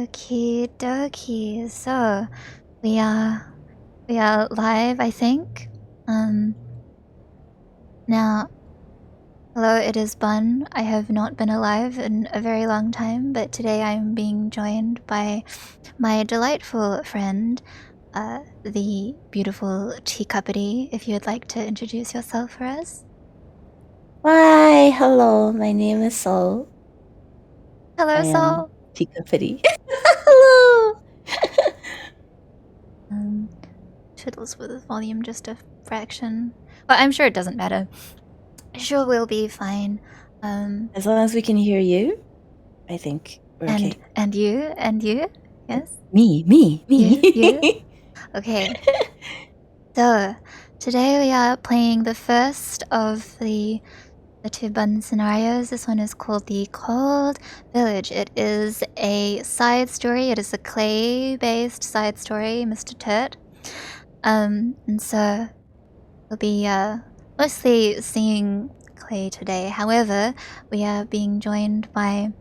Okie dokie. So we are live, I think. Now, hello, it is Bun. I have not been alive in a very long time, but today I'm being joined by my delightful friend, the beautiful Teacuppity. If you would like to introduce yourself for us. Hi, hello, my name is Sol. Hello, I am Sol. Teacuppity. Hello! Fiddles with the volume just a fraction. Well, I'm sure it doesn't matter. Sure, we'll be fine. As long as we can hear you, I think we're okay. And you, yes? Me. You? Okay. So, today we are playing the first of the two button scenarios. This one is called The Cold Village. It is a side story. It is a clay-based side story, Mr. Turt. And so we'll be mostly seeing clay today. However, we are being joined by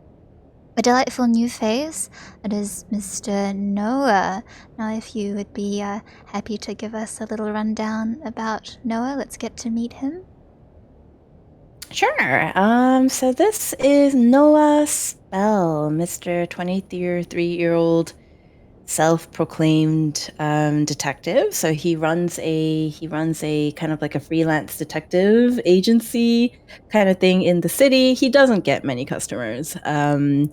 a delightful new face. It is Mr. Noah. Now, if you would be happy to give us a little rundown about Noah, let's get to meet him. Sure. So this is Noah Spell, Mr. 23-year-old self-proclaimed detective. So he runs a kind of like a freelance detective agency kind of thing in the city. He doesn't get many customers. A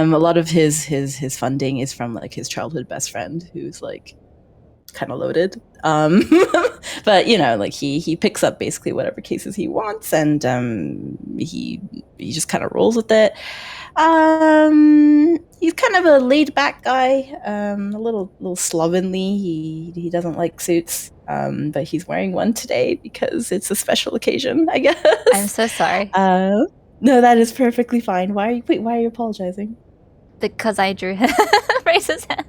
lot of his funding is from like his childhood best friend, who's like kind of loaded. But you know, like he picks up basically whatever cases he wants, and he just kind of rolls with it. He's kind of a laid back guy, a little slovenly. He doesn't like suits, but he's wearing one today because it's a special occasion, I guess. I'm so sorry. No, that is perfectly fine. Why are you apologizing? Because I drew him. Raise his hand.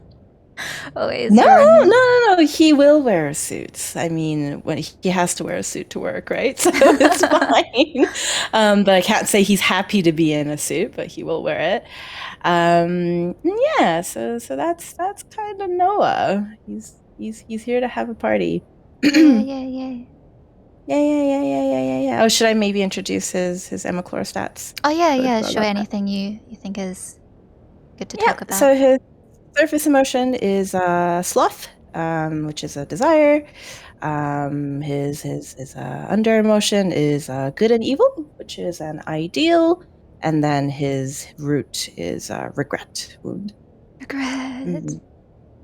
Always No, ruin him. no. He will wear suits. I mean, when he has to wear a suit to work, right? So it's fine. But I can't say he's happy to be in a suit, but he will wear it. Yeah. So that's kind of Noah. He's here to have a party. Yeah. Yeah. Oh, should I maybe introduce his Emachlor stats? Oh, Totally yeah, forgot sure. about that. Anything you think is good to Yeah. talk about. So his surface emotion is sloth, which is a desire. His under emotion is good and evil, which is an ideal, and then his root is regret, wound. Regret.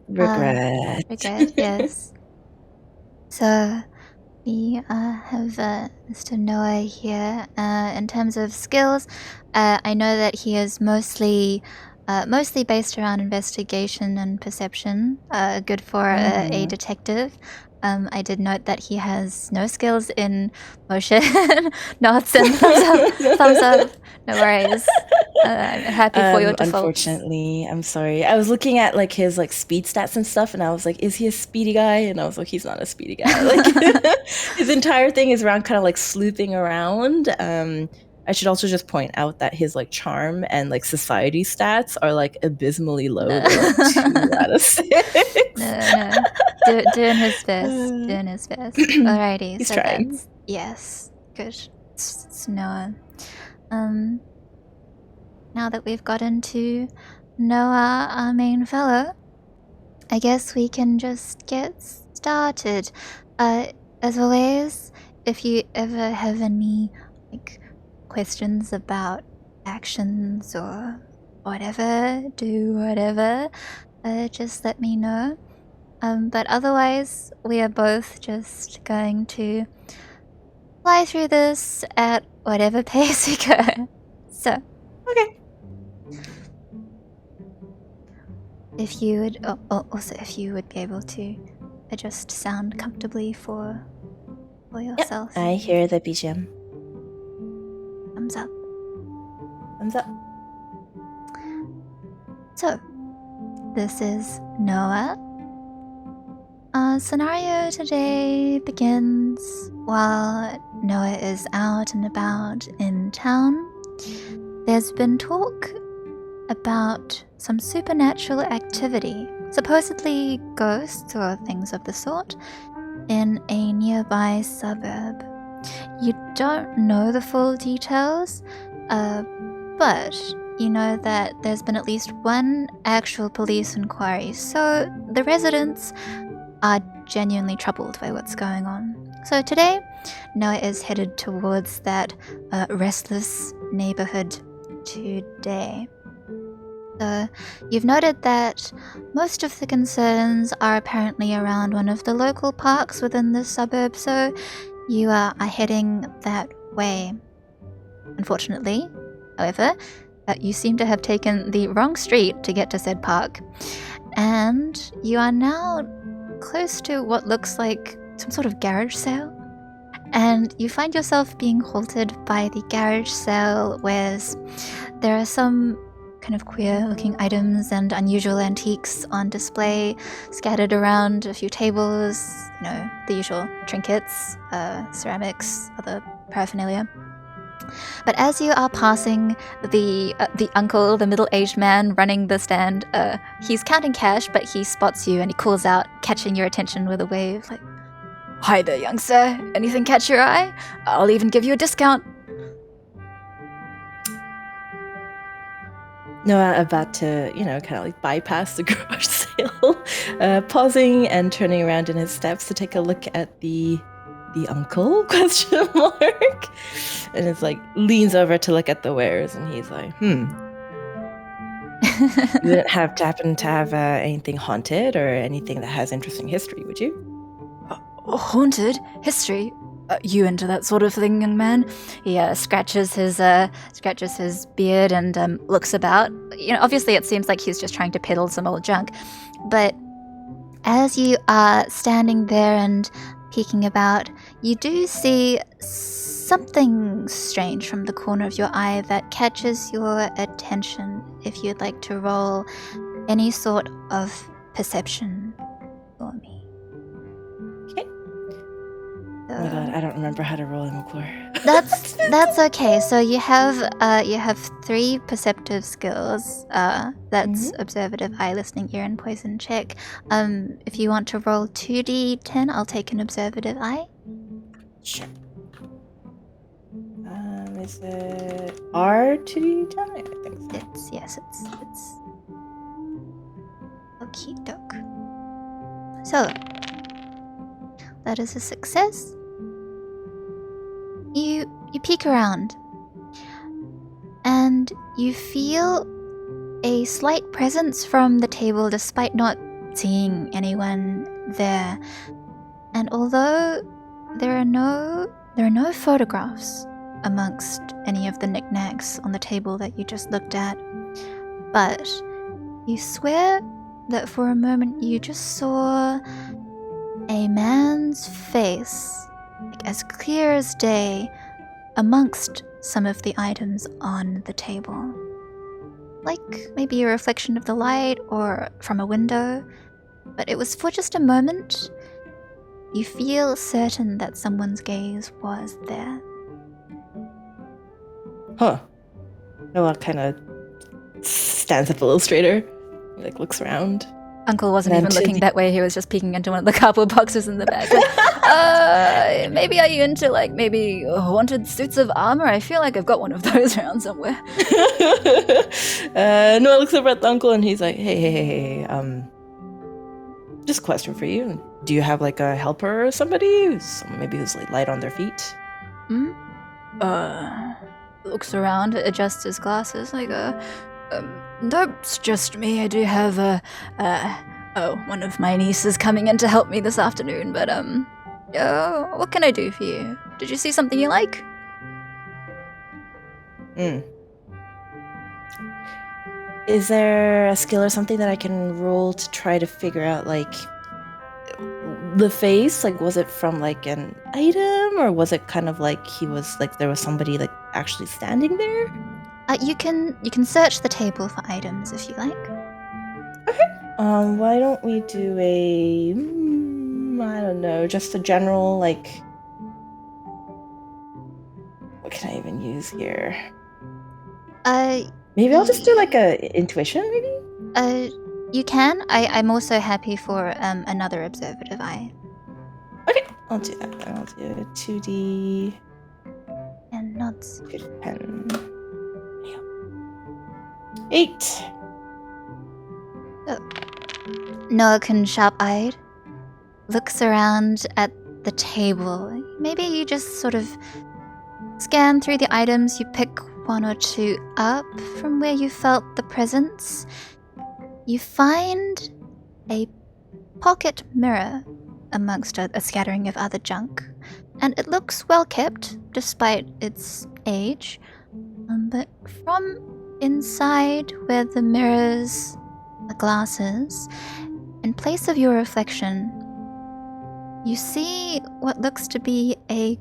Regret. Regret, yes. So we have Mr. Noah here. In terms of skills, I know that he is mostly based around investigation and perception. Good for a detective. I did note that he has no skills in motion. Nods and thumbs up. No worries. I'm happy for your defaults. Unfortunately, I'm sorry. I was looking at like his like speed stats and stuff, and I was like, is he a speedy guy? And I was like, he's not a speedy guy. Like his entire thing is around kind of like sleuthing around. I should also just point out that his like charm and like society stats are like abysmally low. They're like 2 out of 6. No. Doing his best. Doing his best. Alrighty, He's so trying. that's yes. Good. It's Noah. Now that we've gotten to Noah, our main fellow, I guess we can just get started. As always, if you ever have any like questions about actions or whatever, do whatever, just let me know. But otherwise, we are both just going to fly through this at whatever pace we go. So, Okay. if you would, also if you would be able to adjust sound comfortably for yourself. Yep, I hear the BGM. Thumbs up. Thumbs up. So, this is Noah. Our scenario today begins while Noah is out and about in town. There's been talk about some supernatural activity, supposedly ghosts or things of the sort, in a nearby suburb. You don't know the full details, but you know that there's been at least one actual police inquiry, so the residents are genuinely troubled by what's going on. So today, Noah is headed towards that restless neighborhood today. So you've noted that most of the concerns are apparently around one of the local parks within the suburb, so you are heading that way. Unfortunately, however, you seem to have taken the wrong street to get to said park, and you are now close to what looks like some sort of garage sale. And you find yourself being halted by the garage sale, where there are some kind of queer-looking items and unusual antiques on display, scattered around a few tables, the usual trinkets, ceramics, other paraphernalia. But as you are passing the uncle, the middle-aged man running the stand, he's counting cash, but he spots you and he calls out, catching your attention with a wave, like, "Hi there, young sir. Anything catch your eye? I'll even give you a discount." Noah about to, kind of like bypass the garage sale, pausing and turning around in his steps to take a look at the uncle ? And it's like leans over to look at the wares, and he's like, You wouldn't happen to have anything haunted or anything that has interesting history, would you? Haunted? History? You into that sort of thing, young man? He scratches his beard and looks about. Obviously it seems like he's just trying to peddle some old junk. But as you are standing there and peeking about, you do see something strange from the corner of your eye that catches your attention. If you'd like to roll any sort of perception for me. Oh my god, I don't remember how to roll in McClure. That's okay. So you have 3 perceptive skills. That's observative, eye, listening, ear, and poison check. If you want to roll 2d10, I'll take an observative eye. Sure. Is it R2d10? I think so. It's okie doke. So that is a success. You peek around, and you feel a slight presence from the table despite not seeing anyone there. And although there are no photographs amongst any of the knickknacks on the table that you just looked at, but you swear that for a moment you just saw a man's face, like as clear as day, amongst some of the items on the table. Like maybe a reflection of the light or from a window, but it was for just a moment. You feel certain that someone's gaze was there. Huh. Noah kind of stands up a little straighter, like looks around. Uncle wasn't even looking that way. He was just peeking into one of the cardboard boxes in the back. Like, maybe are you into maybe haunted suits of armor? I feel like I've got one of those around somewhere. Noah looks over at the uncle and he's like, hey, just a question for you. Do you have like a helper or somebody who's like light on their feet? Looks around, adjusts his glasses, like nope, it's just me. I do have one of my nieces coming in to help me this afternoon, but what can I do for you? Did you see something you like? Is there a skill or something that I can roll to try to figure out like the face? Like, was it from like an item, or was it kind of like he was like there was somebody like actually standing there? You can search the table for items if you like. Okay. Why don't we do a I don't know, just a general like what can I even use here? Maybe I'll just do like a intuition, maybe? You can. I'm also happy for another observative eye. Okay, I'll do that then. I'll do 2D And nods. 10. 8. Noakan, sharp-eyed, looks around at the table. Maybe you just sort of scan through the items, you pick one or two up from where you felt the presence. You find a pocket mirror amongst a scattering of other junk, and it looks well kept despite its age. But from inside where the mirrors, the glasses, in place of your reflection, you see what looks to be a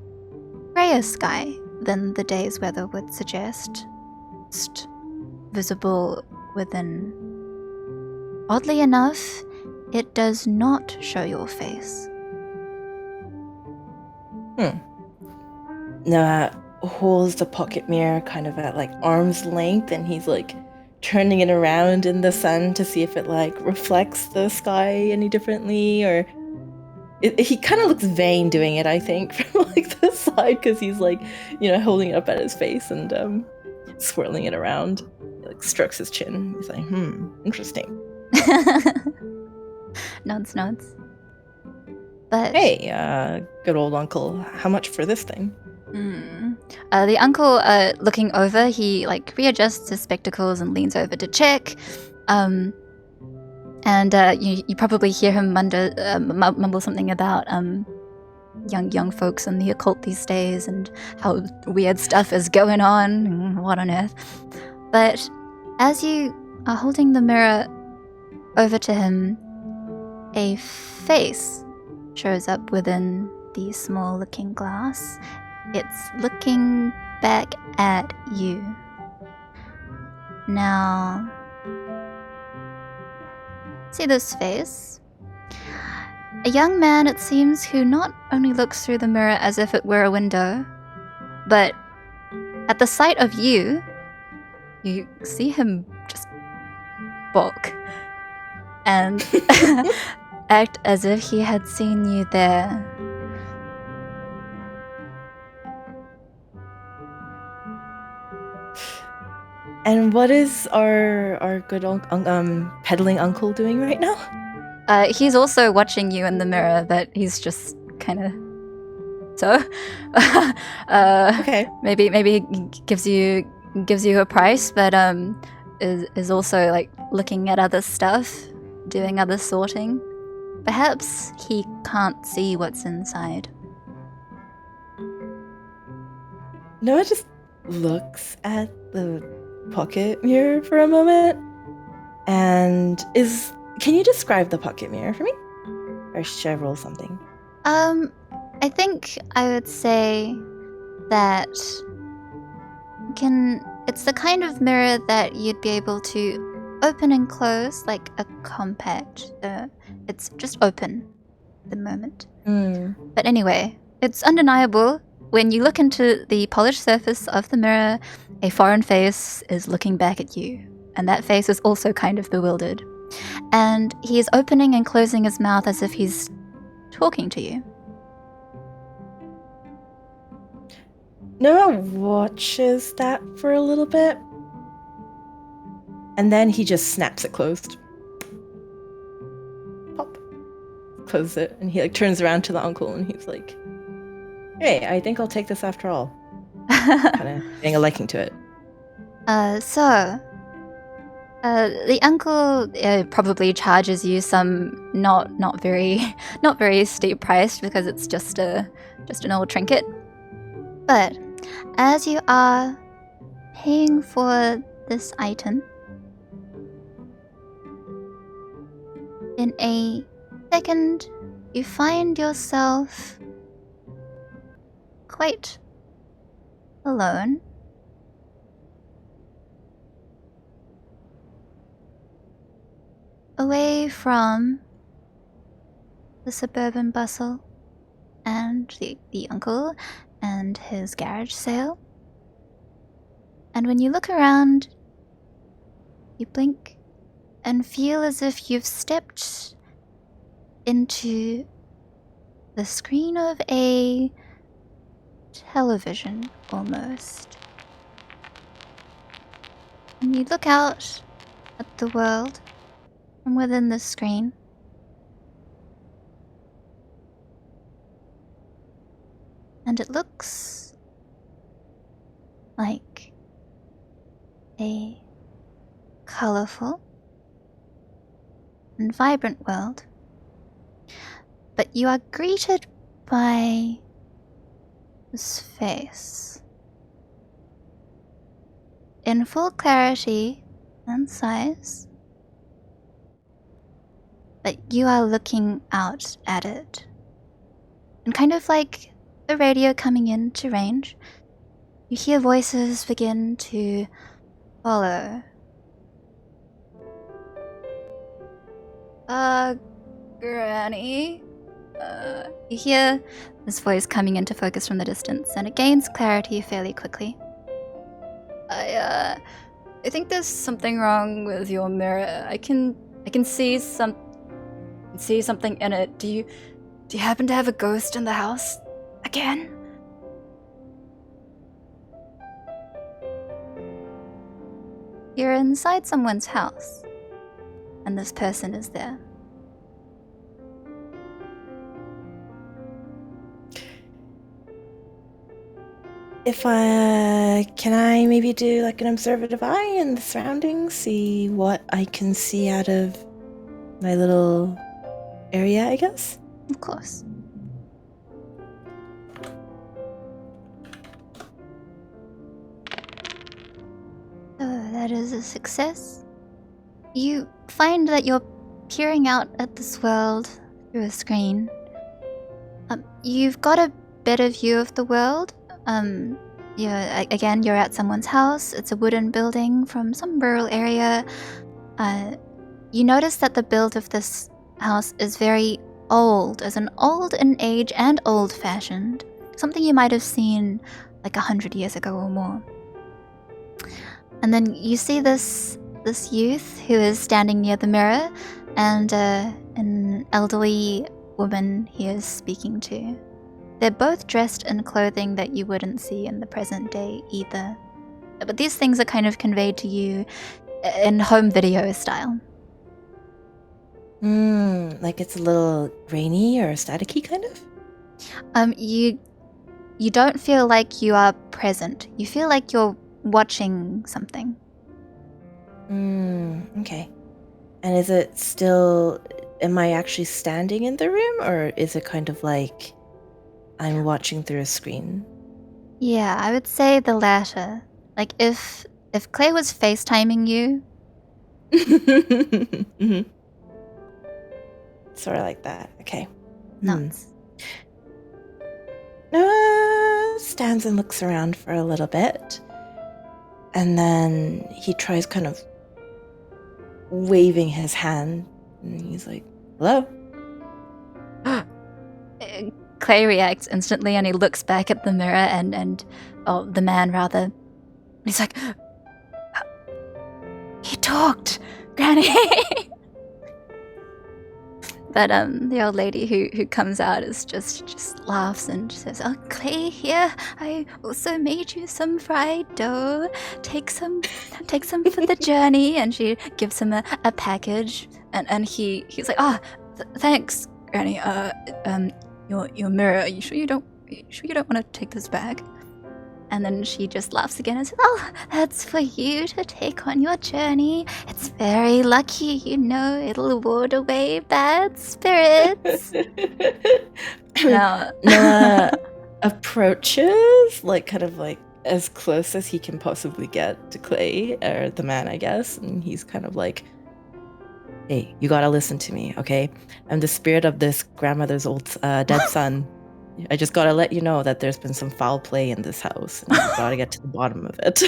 grayer sky than the day's weather would suggest. Just visible within. Oddly enough, it does not show your face. Noah holds the pocket mirror kind of at like arm's length, and he's like turning it around in the sun to see if it like reflects the sky any differently, or he kind of looks vain doing it, I think, from like the side, because he's like, holding it up at his face and swirling it around. He like strokes his chin. He's like, interesting. Nods. But hey, good old uncle, how much for this thing? The uncle, looking over, he like readjusts his spectacles and leans over to check. And you probably hear him mumble something about young folks and the occult these days and how weird stuff is going on. What on earth? But as you are holding the mirror over to him, a face shows up within the small looking glass. It's looking back at you. Now, see this face? A young man, it seems, who not only looks through the mirror as if it were a window, but at the sight of you, you see him just balk and act as if he had seen you there. And what is our good old peddling uncle doing right now? He's also watching you in the mirror, but he's just kind of Okay. Maybe he gives you a price, but is also like looking at other stuff, doing other sorting. Perhaps he can't see what's inside. Noah just looks at the pocket mirror for a moment, and can you describe the pocket mirror for me? Or should I roll something? I think I would say that it's the kind of mirror that you'd be able to open and close like a compact. It's just open at the moment. But anyway, it's undeniable. When you look into the polished surface of the mirror, a foreign face is looking back at you, and that face is also kind of bewildered. And he is opening and closing his mouth as if he's talking to you. Noah watches that for a little bit, and then he just snaps it closed. Pop. Closes it, and he like turns around to the uncle, and he's like, "Hey, I think I'll take this after all." Kind of getting a liking to it. The uncle probably charges you some not very steep price because it's just an old trinket. But as you are paying for this item, in a second you find yourself quite alone. Away from the suburban bustle and the uncle and his garage sale. And when you look around, You blink and feel as if you've stepped into the screen of a television, almost. And you look out at the world from within the screen. And it looks like a colorful and vibrant world. But you are greeted by this face. In full clarity and size, but you are looking out at it. And kind of like the radio coming into range, you hear voices begin to follow. Granny? You hear this voice coming into focus from the distance, and it gains clarity fairly quickly. I think there's something wrong with your mirror. I can see something in it. Do you happen to have a ghost in the house again? You're inside someone's house, and this person is there. Can I maybe do like an observative eye in the surroundings, see what I can see out of my little area, I guess? Of course. So that is a success. You find that you're peering out at this world through a screen. You've got a better view of the world. You're at someone's house. It's a wooden building from some rural area. You notice that the build of this house is very old, as in old in age and old-fashioned. Something you might have seen like 100 years ago or more. And then you see this youth who is standing near the mirror, and an elderly woman he is speaking to. They're both dressed in clothing that you wouldn't see in the present day either. But these things are kind of conveyed to you in home video style. Like it's a little grainy or staticky kind of? You don't feel like you are present. You feel like you're watching something. Okay. And is it still... Am I actually standing in the room, or is it kind of like I'm watching through a screen? Yeah, I would say the latter. Like if Clay was FaceTiming you. Mm-hmm. Sort of like that. Okay. Nuts. Noah stands and looks around for a little bit. And then he tries kind of waving his hand. And he's like, hello? Clay reacts instantly, and he looks back at the mirror and the man rather. He's like, he talked, Granny. But the old lady who comes out is just laughs and says, "Oh, Clay here. I also made you some fried dough. Take some for the journey." And she gives him a package, and he's like, thanks, Granny. Your mirror. Are you sure you don't want to take this back? And then she just laughs again and says, "Oh, that's for you to take on your journey. It's very lucky, it'll ward away bad spirits." Now Noah approaches, like kind of like as close as he can possibly get to Clay, or the man, I guess, and he's kind of like, "Hey, you gotta listen to me, okay? I'm the spirit of this grandmother's old dead son. I just gotta let you know that there's been some foul play in this house, and I gotta get to the bottom of it."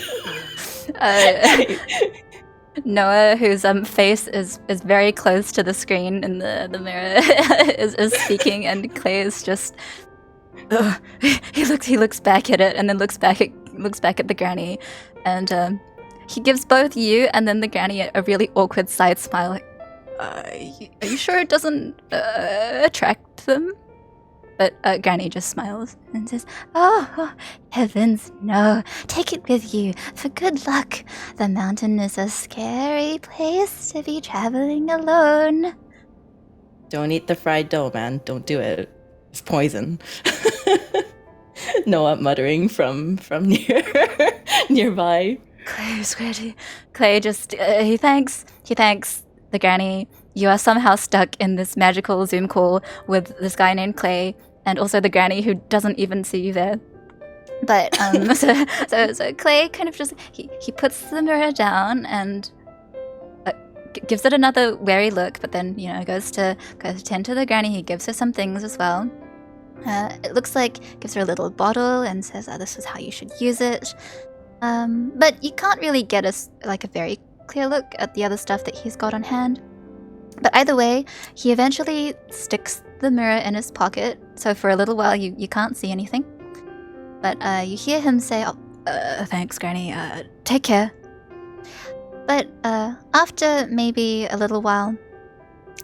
Noah, whose face is very close to the screen in the mirror, is speaking, and Clay is just he looks back at it, and then looks back at the granny, and he gives both you and then the granny a really awkward side smile, like, are you sure it doesn't attract them? But Granny just smiles and says, oh, heavens, no. Take it with you for good luck. The mountain is a scary place to be traveling alone. Don't eat the fried dough, man. Don't do it. It's poison. Noah muttering from nearby. Clay's ready. Clay just, he thanks the Granny. You are somehow stuck in this magical Zoom call with this guy named Clay, and also the Granny who doesn't even see you there. But so Clay kind of just he puts the mirror down and gives it another wary look, but then goes to tend to the Granny. He gives her some things as well. It looks like gives her a little bottle and says, "This is how you should use it." But you can't really get a very clear look at the other stuff that he's got on hand. But either way, he eventually sticks the mirror in his pocket, so for a little while you can't see anything. But you hear him say, thanks, Granny, take care. But after maybe a little while,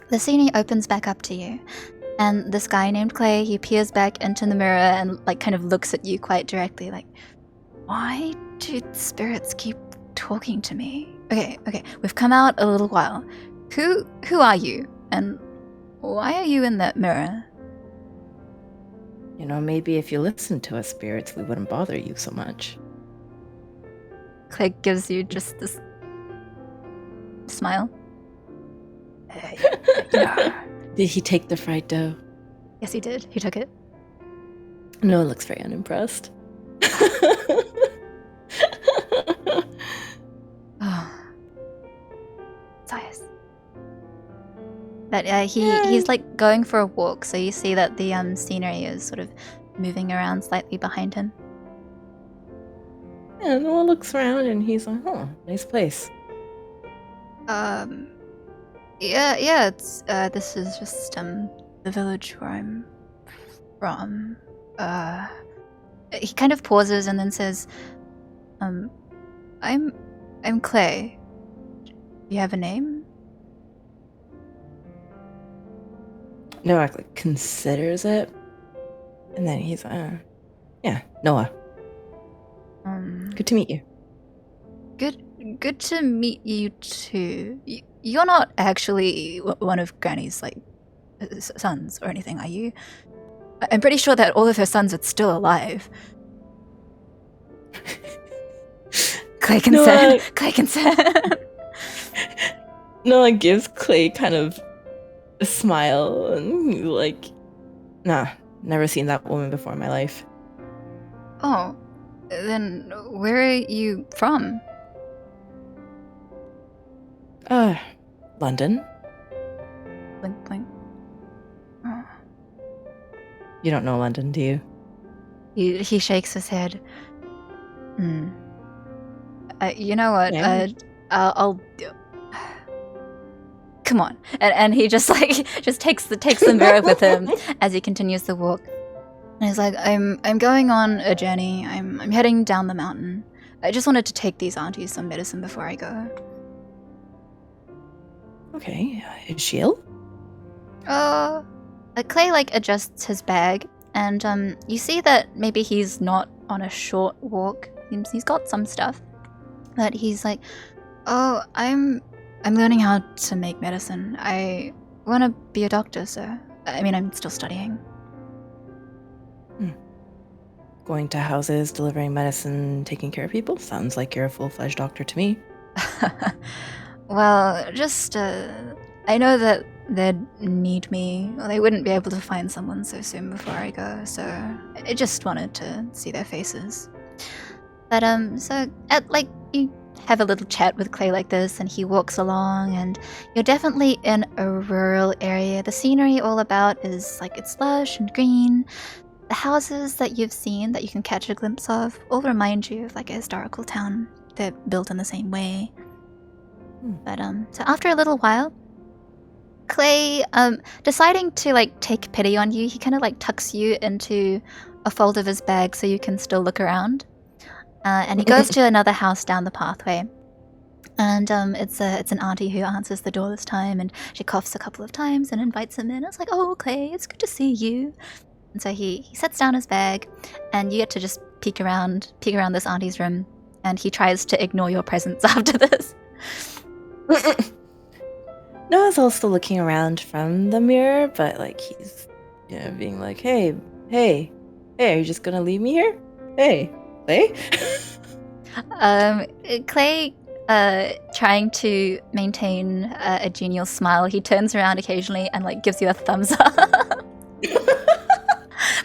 the scenery opens back up to you. And this guy named Clay, he peers back into the mirror and kind of looks at you quite directly, like, why do spirits keep talking to me? Okay, we've come out a little while. Who are you? And why are you in that mirror? Maybe if you listened to us spirits, we wouldn't bother you so much. Clay gives you just this smile. Did he take the fried dough? Yes, he did. He took it. Noah looks very unimpressed. Sighs. But he's going for a walk, so you see that the scenery is sort of moving around slightly behind him. Yeah, Noah looks around and he's like, "Oh, nice place." Yeah. It's this is just the village where I'm from. He kind of pauses and then says, I'm Clay. Do you have a name? Noah considers it, and then he's yeah, Noah. Good to meet you. Good to meet you too. You're not actually one of Granny's sons or anything, are you? I'm pretty sure that all of her sons are still alive. Clay concern. Noah gives Clay kind of a smile and he's like, nah, never seen that woman before in my life. Oh, then where are you from? London. Blink, blink. Oh. You don't know London, do you? He shakes his head. You know what? Yeah. I'll come on, and he just takes the mirror with him as he continues the walk. And he's like, I'm going on a journey. I'm heading down the mountain. I just wanted to take these aunties some medicine before I go. Okay, is she ill? Clay adjusts his bag, and you see that maybe he's not on a short walk. He's got some stuff, but he's like, oh, I'm learning how to make medicine. I want to be a doctor, sir. I mean, I'm still studying. Going to houses, delivering medicine, taking care of people? Sounds like you're a full-fledged doctor to me. Well, just, I know that they'd need me. Well, they wouldn't be able to find someone so soon before I go, so I just wanted to see their faces. But, so, you have a little chat with Clay like this, and he walks along, and you're definitely in a rural area. The scenery all about is, it's lush and green. The houses that you've seen, that you can catch a glimpse of, all remind you of, a historical town. They're built in the same way. But, so after a little while, Clay, deciding to, take pity on you, he kind of, tucks you into a fold of his bag so you can still look around. And he goes to another house down the pathway. And it's an auntie who answers the door this time, and she coughs a couple of times and invites him in. It's like, oh, Clay, it's good to see you. And so he sets down his bag, and you get to just peek around this auntie's room, and he tries to ignore your presence after this. Noah's also looking around from the mirror, but like he's, being like, hey, are you just gonna leave me here? Hey, Clay? Clay, trying to maintain a genial smile, he turns around occasionally and like gives you a thumbs up.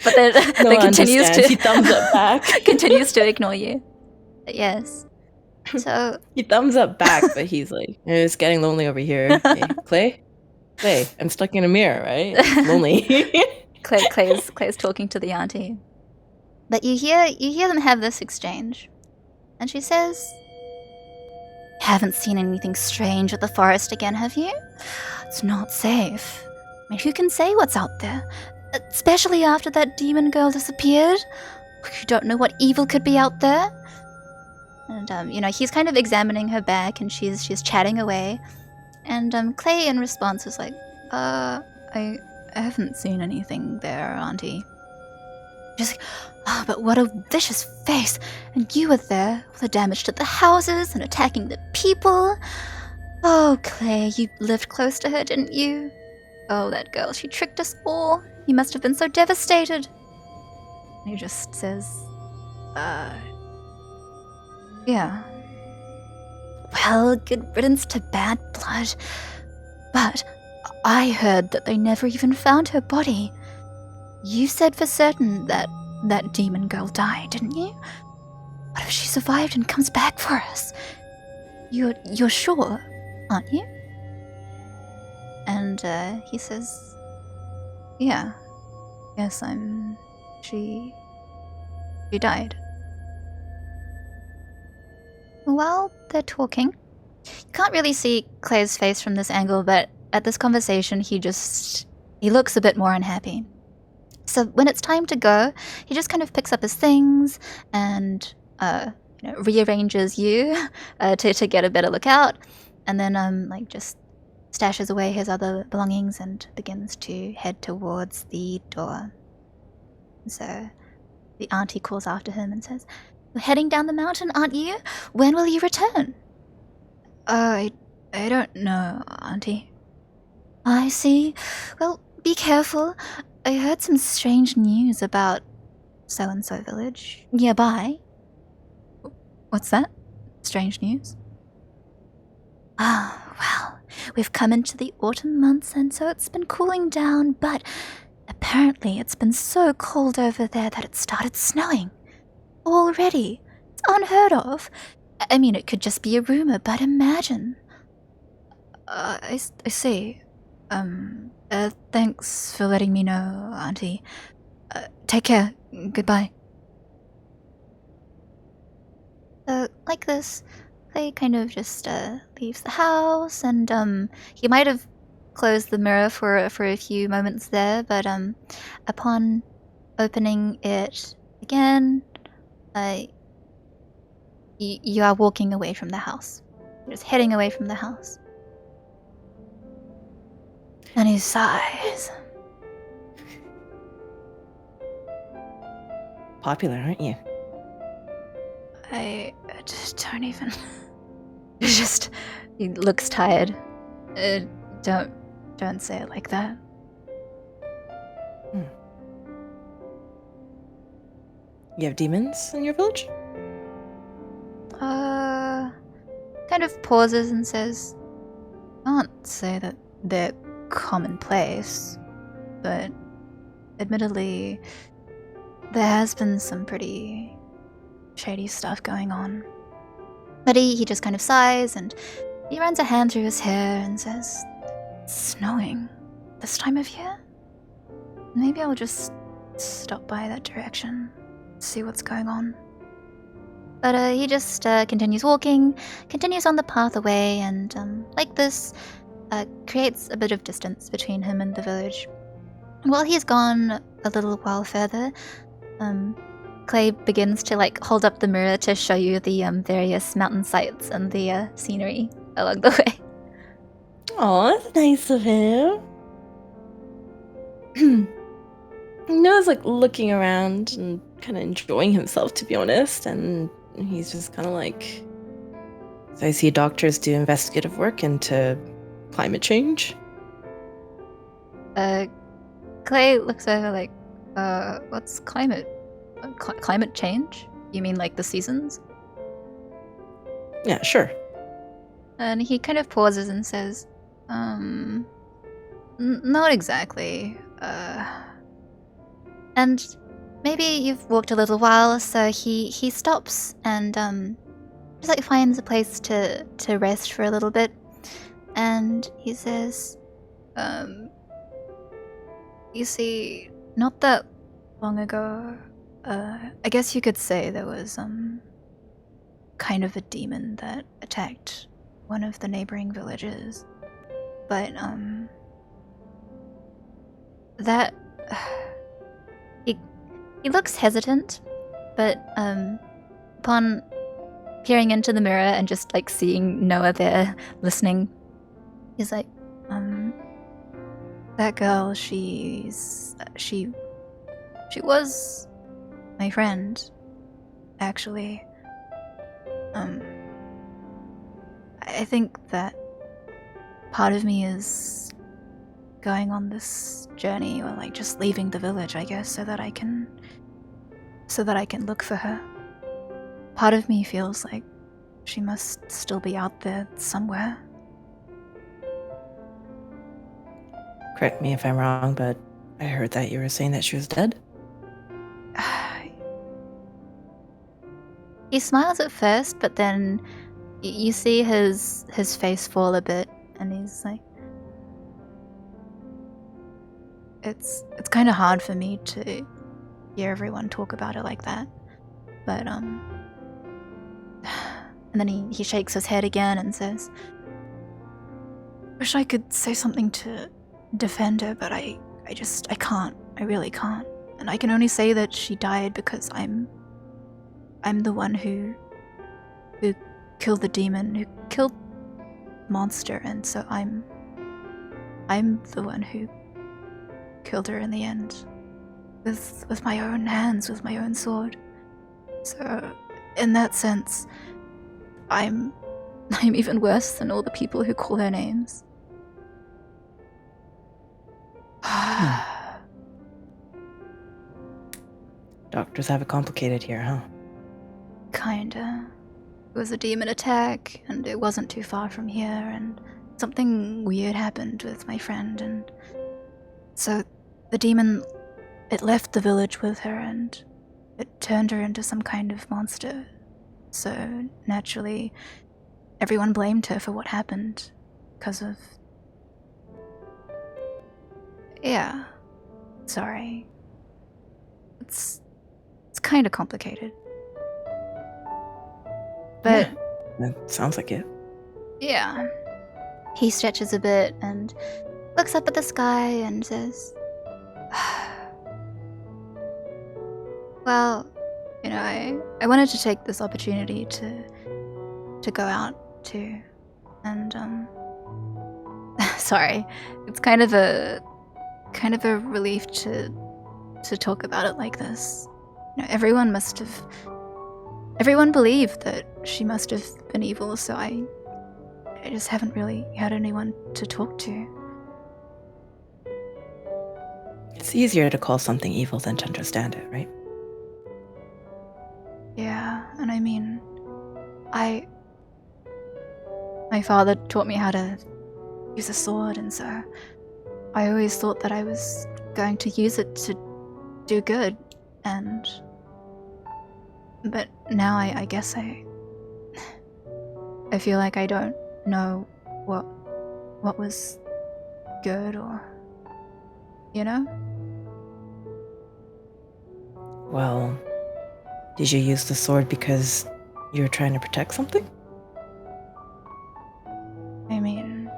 But then continues to he thumbs up back. continues to ignore you. But yes. So he thumbs up back, but he's like, it's getting lonely over here. Hey, Clay, I'm stuck in a mirror, right? It's lonely. Clay's talking to the auntie. But you hear them have this exchange. And she says, haven't seen anything strange with the forest again, have you? It's not safe. I mean, who can say what's out there? Especially after that demon girl disappeared. You don't know what evil could be out there. And, he's kind of examining her bag, and she's chatting away. And Clay, in response, is like, I haven't seen anything there, auntie. She's like, oh, but what a vicious face. And you were there, with the damage to the houses and attacking the people. Oh, Clay, you lived close to her, didn't you? Oh, that girl, she tricked us all. You must have been so devastated. And he just says, yeah. Well, good riddance to bad blood. But I heard that they never even found her body. You said for certain that demon girl died, didn't you? What if she survived and comes back for us? You're sure, aren't you? And he says, yeah. Yes, she died. While they're talking, you can't really see Clay's face from this angle, but at this conversation, he looks a bit more unhappy. So when it's time to go, he just kind of picks up his things and rearranges you to get a better look out, and then just stashes away his other belongings and begins to head towards the door. So the auntie calls after him and says, "You're heading down the mountain, aren't you? When will you return?" I don't know, auntie." "I see. Well, be careful. I heard some strange news about so-and-so village nearby." "What's that? Strange news?" "Ah, well, we've come into the autumn months, and so it's been cooling down, but apparently it's been so cold over there that it started snowing. Already. It's unheard of. I mean, it could just be a rumor, but imagine." I see. Thanks for letting me know, auntie. Take care. Goodbye." Like this, Clay kind of just leaves the house, and he might have closed the mirror for a few moments there, but upon opening it again, you are walking away from the house. You're just heading away from the house. And he sighs. Popular, aren't you? I just don't even. He looks tired. Don't say it like that. You have demons in your village? Kind of pauses and says, "Can't say that they're commonplace, but admittedly, there has been some pretty shady stuff going on." But he just kind of sighs, and he runs a hand through his hair and says, "It's snowing this time of year? Maybe I'll just stop by that direction, see what's going on." But he just continues walking, continues on the path away, and like this, creates a bit of distance between him and the village. And while he's gone a little while further, Clay begins to like hold up the mirror to show you the various mountain sights and the scenery along the way. Oh, that's nice of him. Noah's like looking around and kind of enjoying himself, to be honest, and he's just kind of like, so I see doctors do investigative work into climate change. Clay looks over like, what's climate? Climate change? You mean like the seasons? Yeah, sure. And he kind of pauses and says, not exactly. And maybe you've walked a little while, so he stops and just like finds a place to rest for a little bit, and he says, you see, not that long ago, I guess you could say there was kind of a demon that attacked one of the neighboring villages, but that he looks hesitant, but upon peering into the mirror and just like seeing Noah there listening, he's like, that girl, she was my friend, actually. I think that part of me is going on this journey, or like just leaving the village, I guess, so that I can look for her. Part of me feels like she must still be out there somewhere. Correct me if I'm wrong, but I heard that you were saying that she was dead. He smiles at first, but then you see his face fall a bit, and he's like, it's kind of hard for me to hear everyone talk about it like that, but and then he shakes his head again and says, wish I could say something to defend her, but I can't. I really can't. And I can only say that she died because I'm the one who killed the demon, who killed the monster, and so I'm the one who killed her in the end. With my own hands, with my own sword. So in that sense, I'm even worse than all the people who call her names. Doctors have it complicated here, huh? Kinda. It was a demon attack, and it wasn't too far from here, and something weird happened with my friend, and so the demon, it left the village with her, and it turned her into some kind of monster. So naturally, everyone blamed her for what happened, because of... Yeah. Sorry. It's kind of complicated. But yeah, that sounds like it. Yeah. He stretches a bit and looks up at the sky and says, well, you know, I wanted to take this opportunity to go out too, and sorry, it's kind of a relief to talk about it like this. You know, everyone believed that she must have been evil, so I just haven't really had anyone to talk to. It's easier to call something evil than to understand it, right? Yeah, and I mean, my father taught me how to use a sword, and so I always thought that I was going to use it to do good, but now I guess I feel like I don't know what was good, or, you know? Well, did you use the sword because you were trying to protect something? I mean,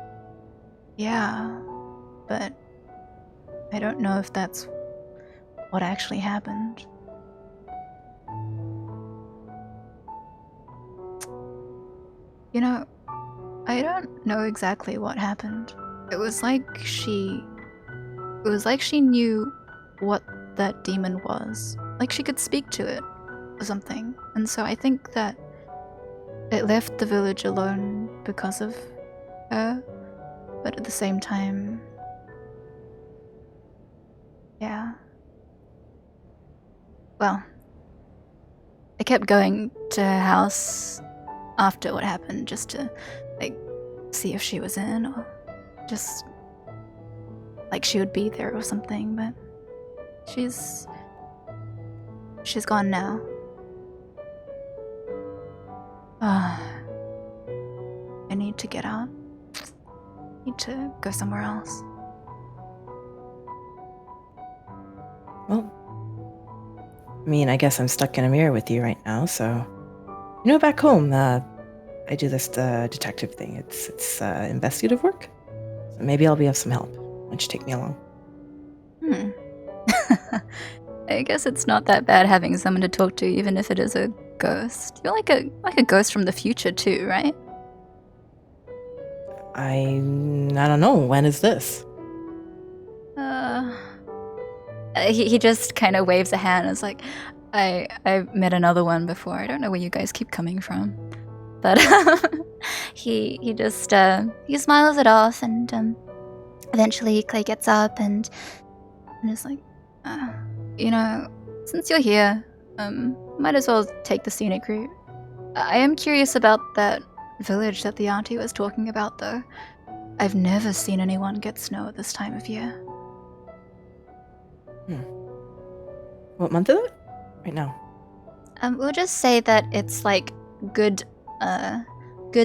yeah, but I don't know if that's what actually happened. You know, I don't know exactly what happened. It was like she knew what that demon was. Like she could speak to it or something. And so I think that it left the village alone because of her. But at the same time, yeah. Well, I kept going to her house after what happened just to, like, see if she was in or just, like, she would be there or something, but she's gone now. I need to get out. Need to go somewhere else. Well, I mean, I guess I'm stuck in a mirror with you right now, so... You know, back home, I do this detective thing. It's investigative work. So maybe I'll be of some help. Why don't you take me along? I guess it's not that bad having someone to talk to, even if it is a ghost. You're like a ghost from the future too, right? I don't know. When is this? He just kind of waves a hand and is like, I met another one before. I don't know where you guys keep coming from. But he just he smiles it off, and eventually Clay gets up and is like, you know, since you're here, might as well take the scenic route. I am curious about that village that the auntie was talking about, though. I've never seen anyone get snow at this time of year. What month is it? Right now. We'll just say that it's like good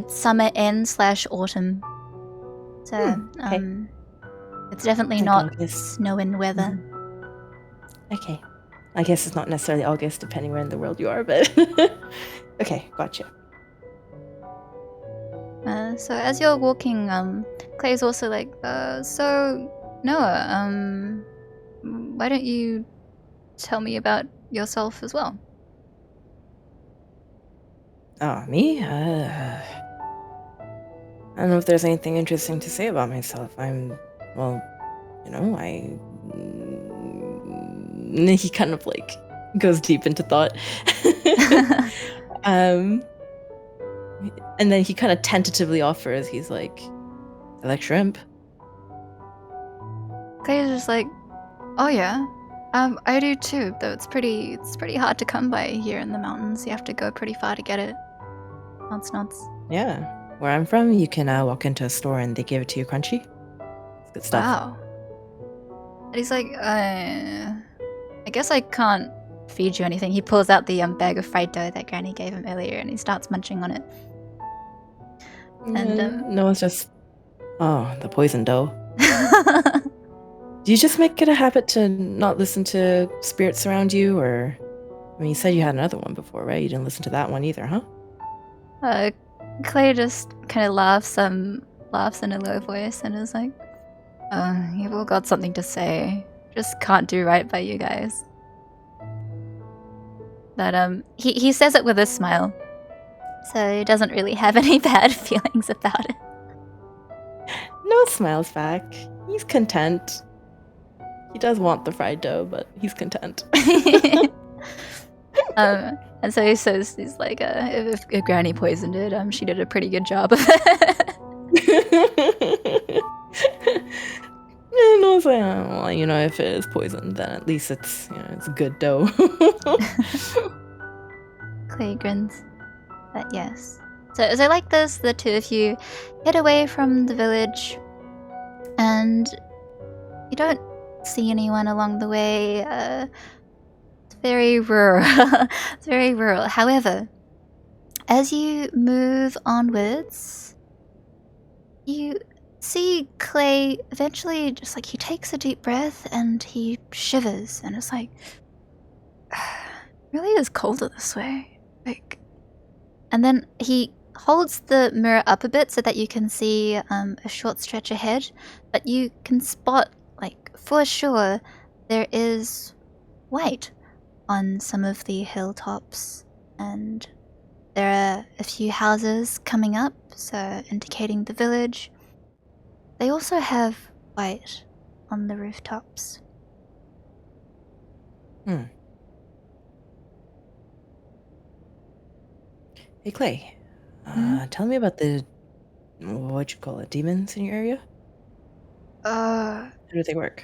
summer end / autumn. So, Okay. it's definitely Like not August. snowing weather. Okay. I guess it's not necessarily August, depending where in the world you are, but... Okay, gotcha. So as you're walking, Clay's also like, so Noah, why don't you tell me about yourself as well? Oh, me? I don't know if there's anything interesting to say about myself. Well, you know, he kind of like goes deep into thought. And then he kind of tentatively offers, he's like, I like shrimp. Clay's just like, oh yeah, I do too. Though it's pretty hard to come by here in the mountains. You have to go pretty far to get it. Nods. Yeah. Where I'm from, you can walk into a store and they give it to you crunchy. It's good stuff. Wow. And he's like, I guess I can't feed you anything. He pulls out the bag of fried dough that Granny gave him earlier, and he starts munching on it. And no, it's just, the poison dough. Do you just make it a habit to not listen to spirits around you, or... I mean, you said you had another one before, right? You didn't listen to that one either, huh? Clay just kind of laughs in a low voice and is like, you've all got something to say. Just can't do right by you guys. But he says it with a smile, so he doesn't really have any bad feelings about it. No smiles back. He's content. He does want the fried dough, but he's content. And so he says, he's like, if Granny poisoned it, she did a pretty good job of it. And I was like, well, you know, if it is poisoned, then at least it's, you know, it's good dough. Clay grins. But yes. So like this, the two of you head away from the village, and you don't see anyone along the way. It's very rural. It's very rural. However, as you move onwards, you see Clay eventually just like he takes a deep breath and he shivers, and it's like, really is colder this way. Like, and then he holds the mirror up a bit so that you can see a short stretch ahead, but you can spot, like, for sure, there is white on some of the hilltops, and there are a few houses coming up, so indicating the village. They also have white on the rooftops. Hmm. Hey, Clay. Hmm? Tell me about the what you call it, demons in your area? Uh, How do they work?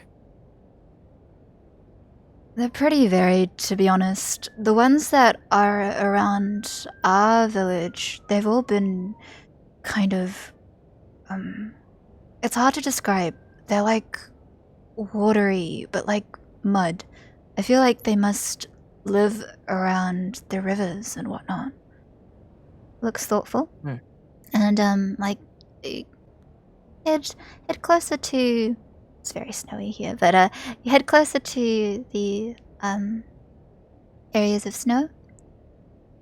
they're pretty varied, to be honest. The ones that are around our village, they've all been kind of, it's hard to describe. They're like watery, but like mud. I feel like they must live around the rivers and whatnot. Looks thoughtful. Hmm. And like eh, head head closer to. It's very snowy here, but you head closer to the areas of snow,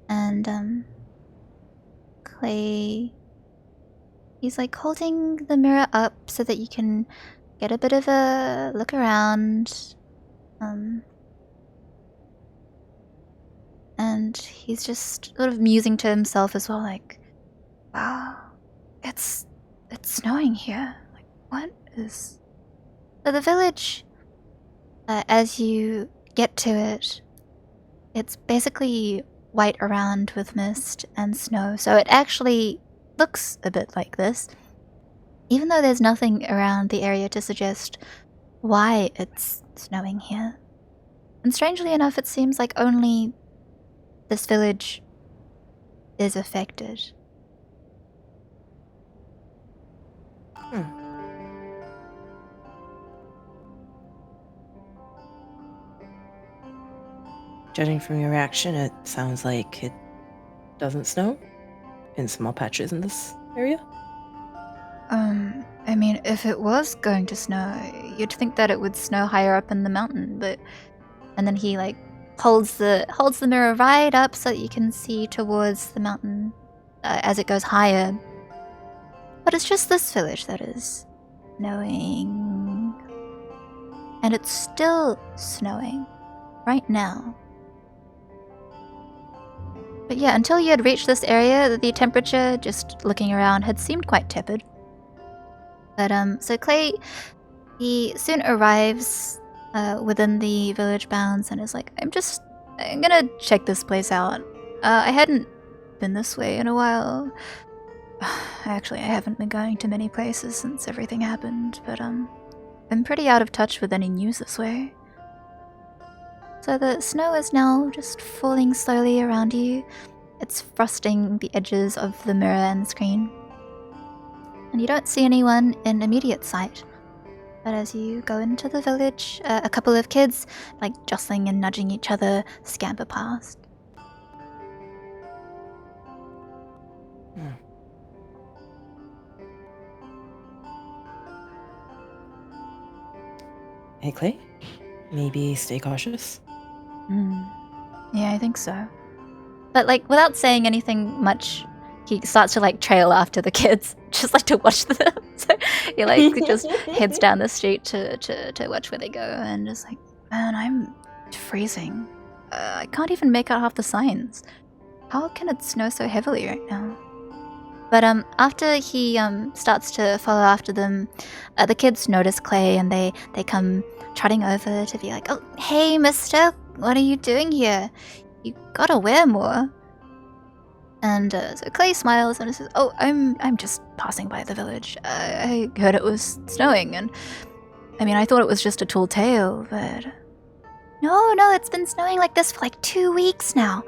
and Clay. He's like holding the mirror up so that you can get a bit of a look around. Um, and he's just sort of musing to himself as well, like, "Wow, it's it's snowing here. Like, what is?" So the village, as you get to it, it's basically white around with mist and snow. So it actually looks a bit like this, even though there's nothing around the area to suggest why it's snowing here. And strangely enough, it seems like only this village is affected. Hmm. Judging from your reaction, it sounds like it doesn't snow in small patches in this area. I mean, if it was going to snow, you'd think that it would snow higher up in the mountain, but and then he like holds the mirror right up so that you can see towards the mountain as it goes higher. But it's just this village that is snowing, and it's still snowing right now. But yeah, until you had reached this area, the temperature, just looking around, had seemed quite tepid. But so Clay, he soon arrives within the village bounds and is like, I'm gonna check this place out. I hadn't been this way in a while. Actually, I haven't been going to many places since everything happened, but I'm pretty out of touch with any news this way. So the snow is now just falling slowly around you. It's frosting the edges of the mirror and screen. And you don't see anyone in immediate sight. But as you go into the village, a couple of kids, like jostling and nudging each other, scamper past. Hmm. Hey, Clay. Maybe stay cautious. Yeah, I think so. But like, without saying anything much, he starts to like trail after the kids, just like to watch them. So he like just heads down the street to watch where they go, and just like, man, I'm freezing. I can't even make out half the signs. How can it snow so heavily right now? But after he starts to follow after them, the kids notice Clay and they come trotting over to be like, "Oh, hey, Mister, what are you doing here? You gotta wear more." And so Clay smiles and says, "Oh, I'm just passing by the village. I heard it was snowing, and I mean, I thought it was just a tall tale, but no, it's been snowing like this for like 2 weeks now,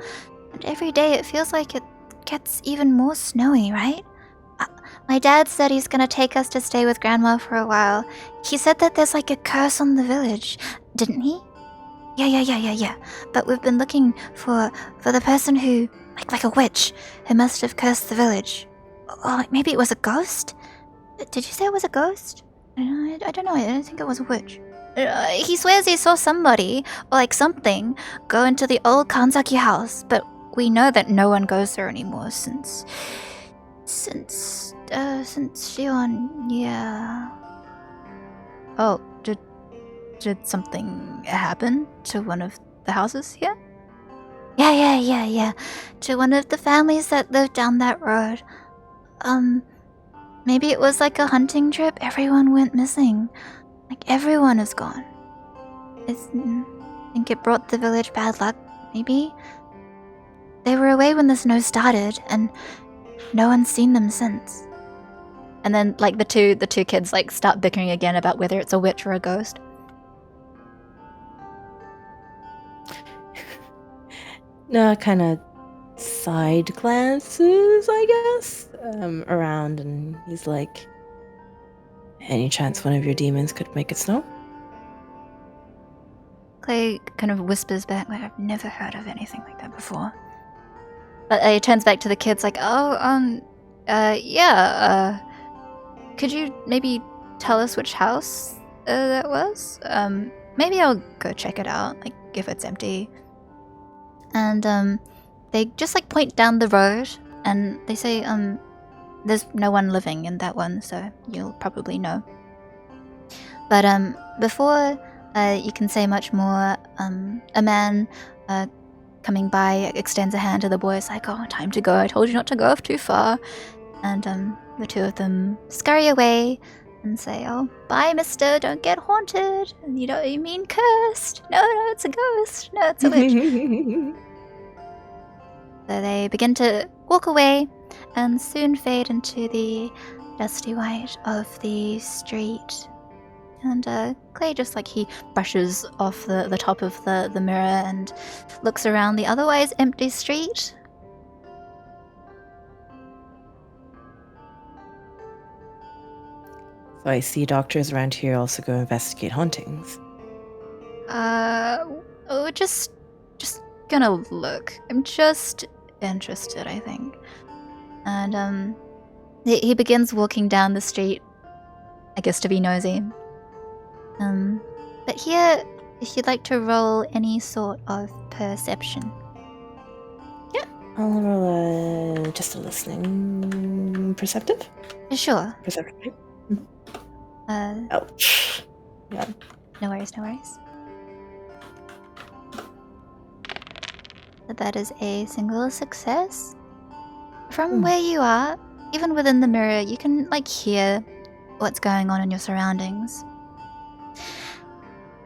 and every day it feels like it gets even more snowy, right? Uh, my dad said he's gonna take us to stay with Grandma for a while. He said that there's like a curse on the village, didn't he? Yeah. But we've been looking for the person who, like a witch, who must have cursed the village. Or like maybe it was a ghost? Did you say it was a ghost? I don't know. I don't think it was a witch. He swears he saw somebody, or like something, go into the old Kanzaki house, but we know that no one goes there anymore since Shion, yeah. Oh, did something happen to one of the houses here? Yeah. To one of the families that lived down that road. Maybe it was like a hunting trip. Everyone went missing. Like, everyone is gone. I think it brought the village bad luck, maybe? They were away when the snow started, and no one's seen them since. And then, like, the two kids, like, start bickering again about whether it's a witch or a ghost. No, kind of side glances, I guess, around, and he's like, any chance one of your demons could make it snow? Clay kind of whispers back, like, I've never heard of anything like that before. But he turns back to the kids, like, yeah, could you maybe tell us which house that was? Maybe I'll go check it out, like, if it's empty. And they just, like, point down the road, and they say, there's no one living in that one, so you'll probably know. But before you can say much more, a man coming by extends a hand to the boys, like, oh, time to go. I told you not to go off too far. And the two of them scurry away and say, oh, bye, mister, don't get haunted. And you mean cursed. No, it's a ghost. No, it's a witch. So they begin to walk away and soon fade into the dusty white of the street. And Clay just, like, he brushes off the top of the mirror and looks around the otherwise empty street. So I see doctors around here also go investigate hauntings. Just gonna look. I'm just interested, I think. And he begins walking down the street, I guess to be nosy. But here, if you'd like to roll any sort of perception. Yeah, I'll roll just a listening perceptive. Sure. Perception. Oh. Yeah. No worries. That is a single success. From where you are, even within the mirror, you can, like, hear what's going on in your surroundings.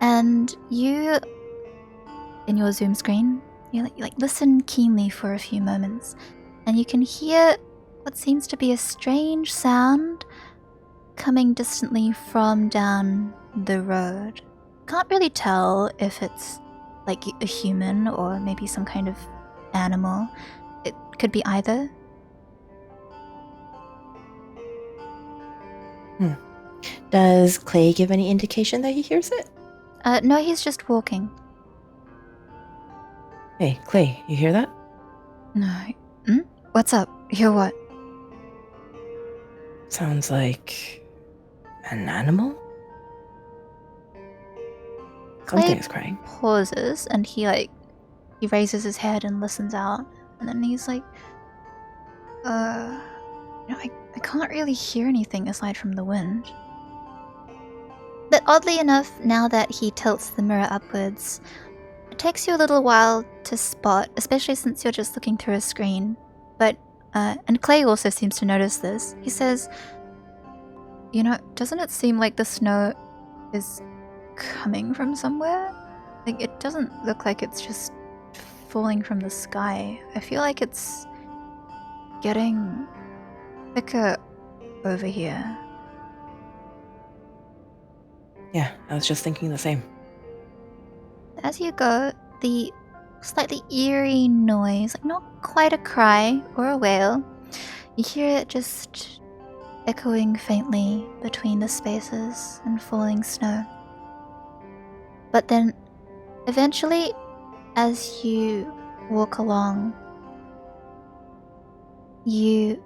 And you, in your Zoom screen, you listen keenly for a few moments, and you can hear what seems to be a strange sound coming distantly from down the road. Can't really tell if it's like a human or maybe some kind of animal. It could be either. Does Clay give any indication that he hears it? No, he's just walking. Hey, Clay, you hear that? No. What's up? Hear what? Sounds like an animal? Something is crying. Pauses and he raises his head and listens out, and then he's like, I can't really hear anything aside from the wind. But oddly enough, now that he tilts the mirror upwards, it takes you a little while to spot, especially since you're just looking through a screen. But, and Clay also seems to notice this. He says, doesn't it seem like the snow is coming from somewhere? Like, it doesn't look like it's just falling from the sky. I feel like it's getting thicker over here. Yeah, I was just thinking the same. As you go, the slightly eerie noise, like not quite a cry or a wail, you hear it just echoing faintly between the spaces and falling snow. But then, eventually, as you walk along, you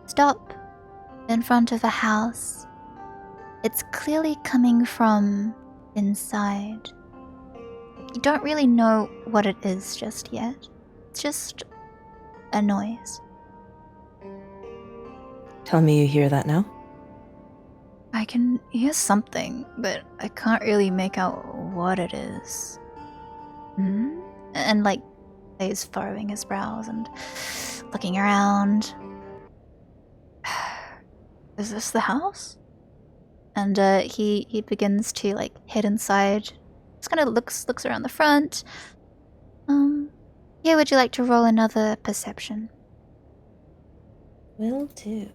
stop in front of a house. It's clearly coming from inside. You don't really know what it is just yet. It's just a noise. Tell me you hear that now? I can hear something, but I can't really make out what it is. And Clay's furrowing his brows and looking around. Is this the house? And he begins to like head inside. Just kind of looks around the front. Yeah, would you like to roll another perception? Will do.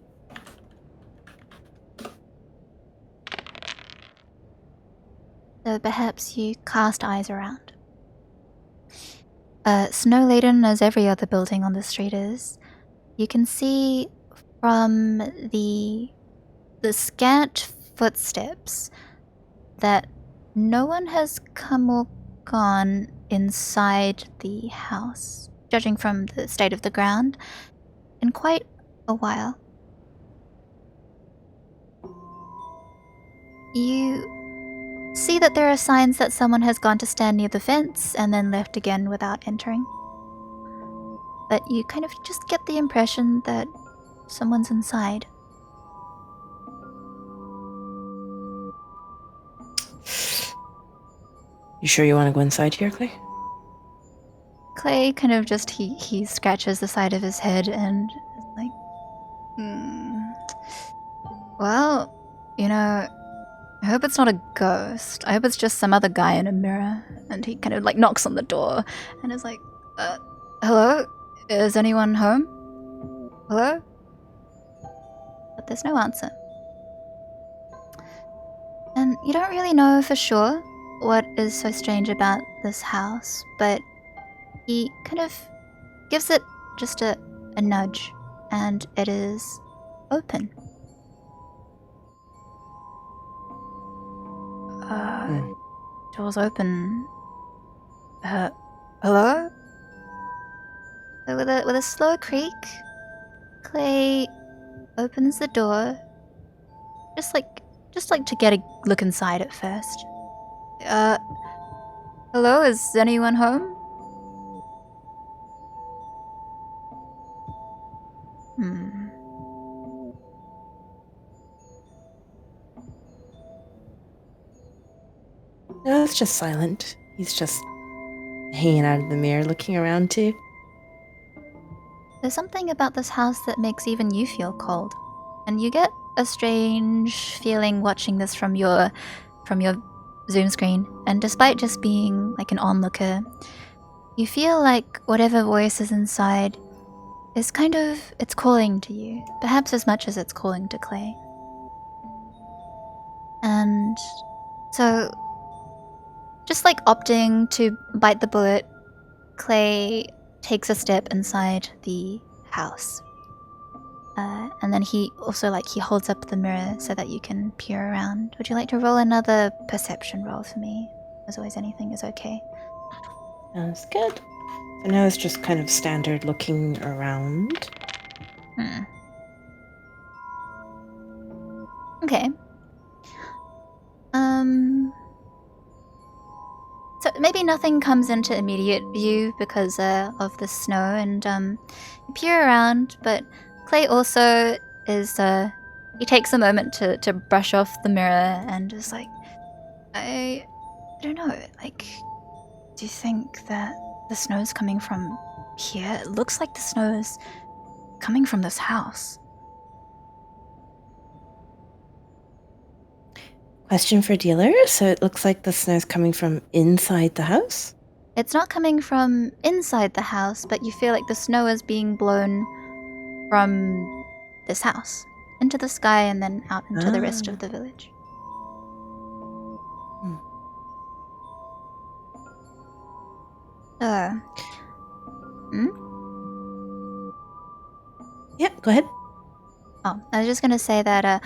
So perhaps you cast eyes around. Snow-laden as every other building on the street is, you can see from the scant footsteps that no one has come or gone inside the house, judging from the state of the ground, in quite a while. You see that there are signs that someone has gone to stand near the fence and then left again without entering. But you kind of just get the impression that someone's inside. You sure you want to go inside here, Clay? Clay kind of just he scratches the side of his head and is like, well, you know, I hope it's not a ghost. I hope it's just some other guy in a mirror. And he kind of like knocks on the door and is like, hello? Is anyone home? Hello? But there's no answer. And you don't really know for sure what is so strange about this house, but he kind of gives it just a nudge, and it is open. Door's open. Hello? So with a slow creak, Clay opens the door, just like to get a look inside at first. Hello, is anyone home? No, it's just silent. He's just hanging out of the mirror, looking around too. There's something about this house that makes even you feel cold. And you get a strange feeling watching this from your Zoom screen. And despite just being like an onlooker, you feel like whatever voice is inside is it's calling to you, perhaps as much as it's calling to Clay. And so, just like opting to bite the bullet, Clay takes a step inside the house. And then he also he holds up the mirror so that you can peer around. Would you like to roll another perception roll for me? As always, anything is okay. Sounds good. So now it's just kind of standard looking around. Okay. So maybe nothing comes into immediate view because of the snow, and you peer around, but Clay also is he takes a moment to brush off the mirror and is like, I don't know, do you think that the snow's coming from here? It looks like the snow's coming from this house. Question for dealer. So it looks like the snow's coming from inside the house? It's not coming from inside the house, but you feel like the snow is being blown from this house into the sky and then out into the rest of the village. Yeah, go ahead. Oh, I was just gonna say that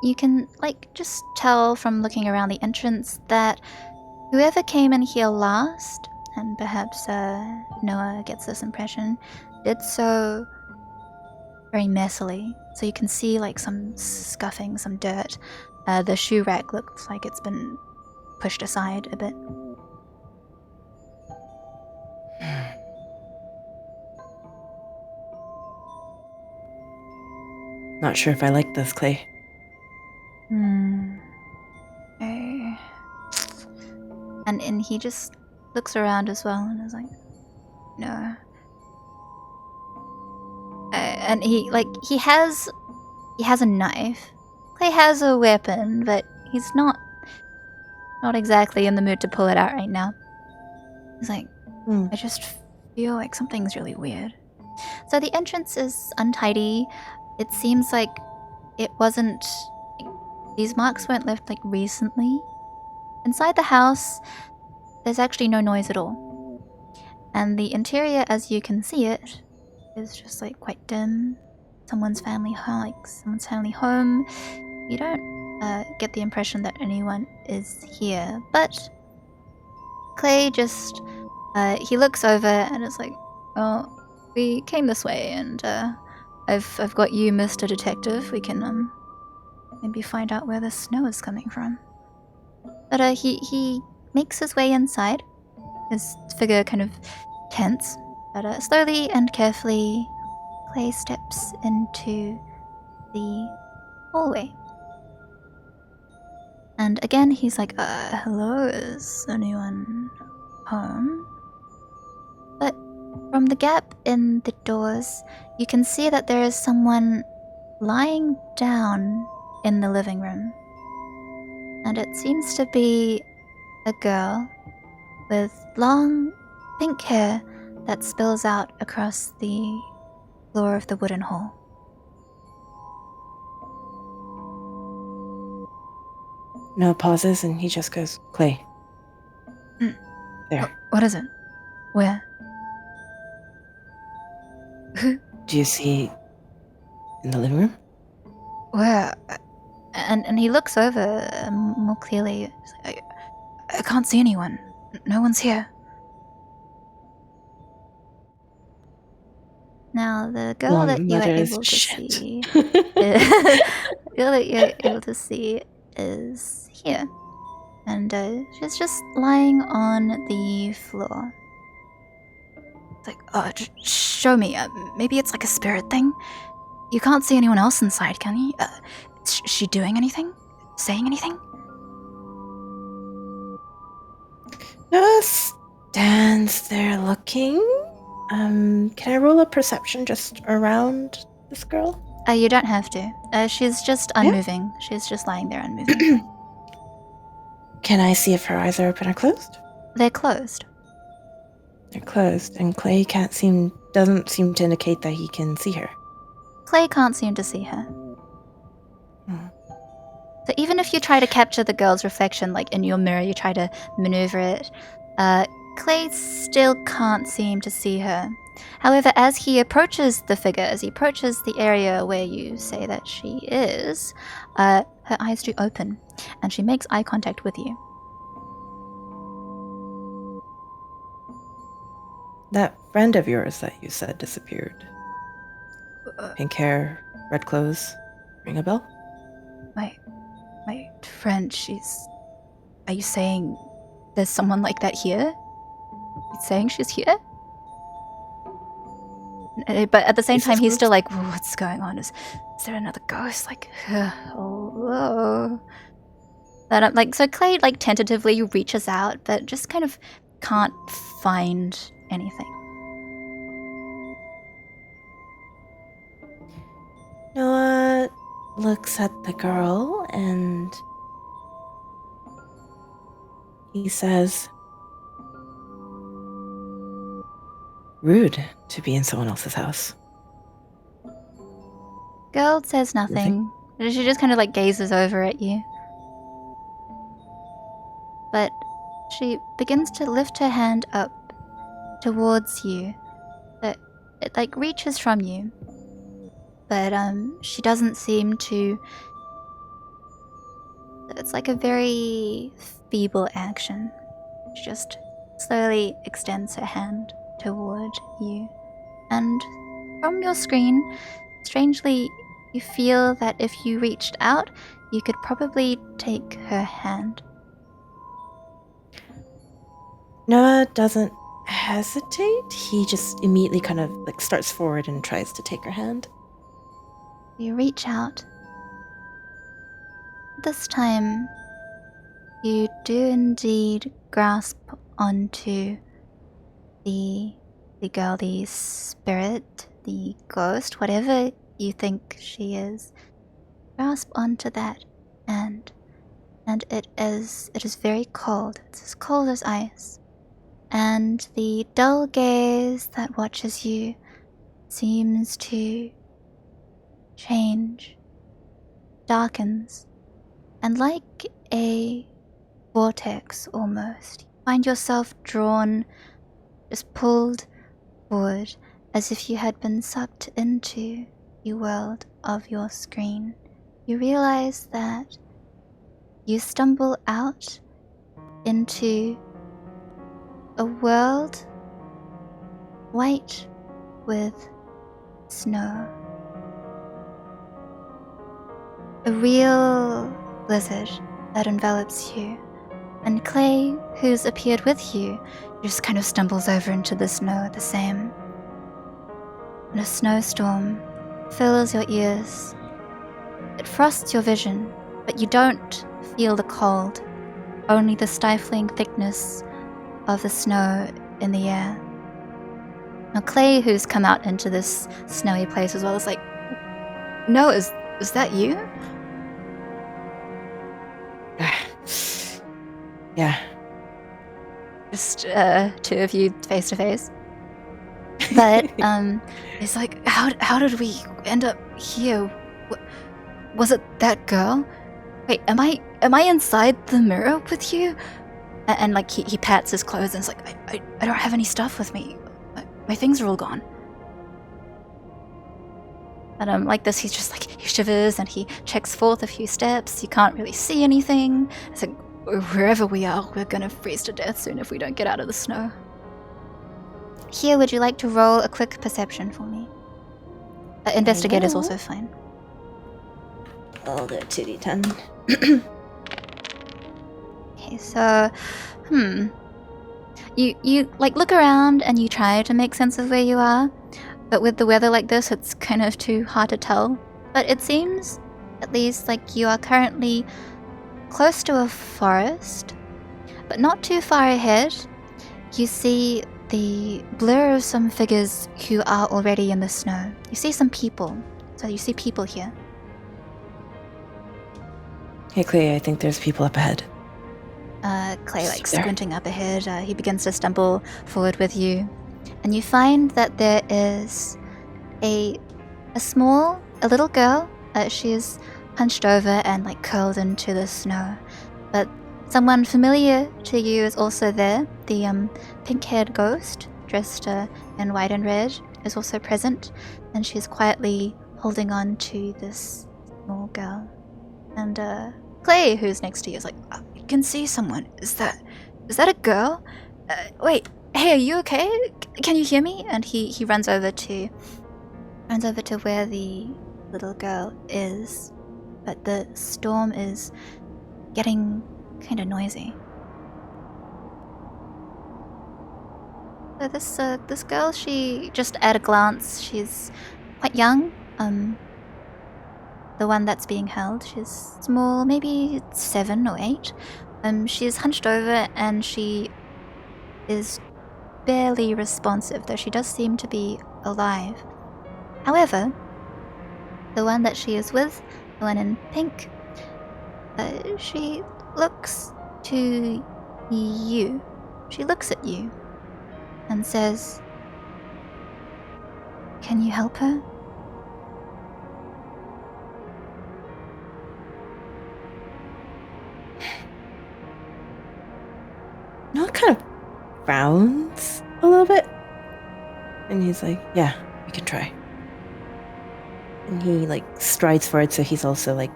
you can just tell from looking around the entrance that whoever came in here last, and perhaps Noah gets this impression, did so very messily. So you can see some scuffing, some dirt. The shoe rack looks like it's been pushed aside a bit. Not sure if I like this, Clay. And he just looks around as well and is like, know. And he has a knife. Clay has a weapon, but he's not exactly in the mood to pull it out right now. He's like, I just feel like something's really weird. So the entrance is untidy. It seems like it wasn't. These marks weren't left like recently. Inside the house, there's actually no noise at all. And the interior, as you can see it, is just like quite dim. Someone's family home. You don't get the impression that anyone is here, but Clay just he looks over and is like, "Oh, we came this way, and I've got you, Mr. Detective. We can maybe find out where the snow is coming from." But he makes his way inside. His figure kind of tense, but slowly and carefully, Clay steps into the hallway. And again, he's like, hello, is anyone home? But from the gap in the doors, you can see that there is someone lying down in the living room. And it seems to be a girl with long pink hair that spills out across the floor of the wooden hall. Noah pauses and he just goes, Clay. There. What is it? Where? Do you see in the living room? Where? And he looks over more clearly. He's like, I can't see anyone. No one's here. Now, the girl that you are able to see is here. And she's just lying on the floor. It's like, show me. Maybe it's like a spirit thing. You can't see anyone else inside, can you? Is she doing anything? Saying anything? Noah stands there looking. Can I roll a perception just around this girl? You don't have to. She's just unmoving. Yeah. She's just lying there unmoving. Can I see if her eyes are open or closed? They're closed. They're closed, and Clay doesn't seem to indicate that he can see her. Clay can't seem to see her. So even if you try to capture the girl's reflection, like in your mirror, you try to maneuver it, Clay still can't seem to see her. However, as he approaches the figure, as he approaches the area where you say that she is, her eyes do open, and she makes eye contact with you. That friend of yours that you said disappeared. Pink hair, red clothes. Ring a bell? My friend, Are you saying there's someone like that here? You saying she's here? But at the same time, he's still like, what's going on? Is there another ghost? Like, hello? But so Clay tentatively reaches out, but just kind of can't find anything. Noah looks at the girl and he says, rude to be in someone else's house. Girl says nothing. She just kind of gazes over at you. But she begins to lift her hand up towards you. It reaches from you. But she doesn't seem to. It's like a very feeble action. She just slowly extends her hand toward you. And from your screen, strangely, you feel that if you reached out, you could probably take her hand. Noah doesn't hesitate. He just immediately kind of starts forward and tries to take her hand. You reach out. This time, you do indeed grasp onto the girl, the spirit, the ghost, whatever you think she is, grasp onto that hand, and it is very cold. It's as cold as ice. And the dull gaze that watches you seems to change, darkens, and like a vortex almost, you find yourself drawn, just pulled forward as if you had been sucked into the world of your screen. You realize that you stumble out into a world white with snow. A real blizzard that envelops you. And Clay, who's appeared with you, just kind of stumbles over into the snow the same. And a snowstorm fills your ears. It frosts your vision, but you don't feel the cold, only the stifling thickness of the snow in the air. Now Clay, who's come out into this snowy place as well, is like, no, is that you? Yeah. Just two of you face to face. But it's like, how did we end up here? Was it that girl? Wait, am I inside the mirror with you? And like he pats his clothes and is like, I don't have any stuff with me. My things are all gone. And like this, he's just like, he shivers and he checks forth a few steps. You can't really see anything. It's like, wherever we are, we're gonna freeze to death soon if we don't get out of the snow. Here, would you like to roll a quick perception for me? Investigate is also fine. I'll do 2d10. Okay, so, You like look around and you try to make sense of where you are, but with the weather like this, it's kind of too hard to tell. But it seems, at least, like you are currently close to a forest, but not too far ahead. You see the blur of some figures who are already in the snow. You see some people. So you see people here. Hey, Clay, I think there's people up ahead. Clay, like squinting up ahead, he begins to stumble forward with you. And you find that there is a little girl. She is hunched over and like curled into the snow. But someone familiar to you is also there. The pink-haired ghost, dressed in white and red, is also present. And she's quietly holding on to this small girl. And Clay, who's next to you, is like, I can see someone. Is that a girl? Wait, hey, are you okay? Can you hear me? And he runs over to where the little girl is, but the storm is getting kind of noisy. So this girl, she just at a glance, she's quite young. The one that's being held, she's small, maybe 7 or 8. She's hunched over and she is barely responsive, though she does seem to be alive. However, the one that she is with, the one in pink, she looks to you. She looks at you and says, "Can you help her?" Noah kind of frowns a little bit. And he's like, yeah, we can try. And he like strides forward, so he's also like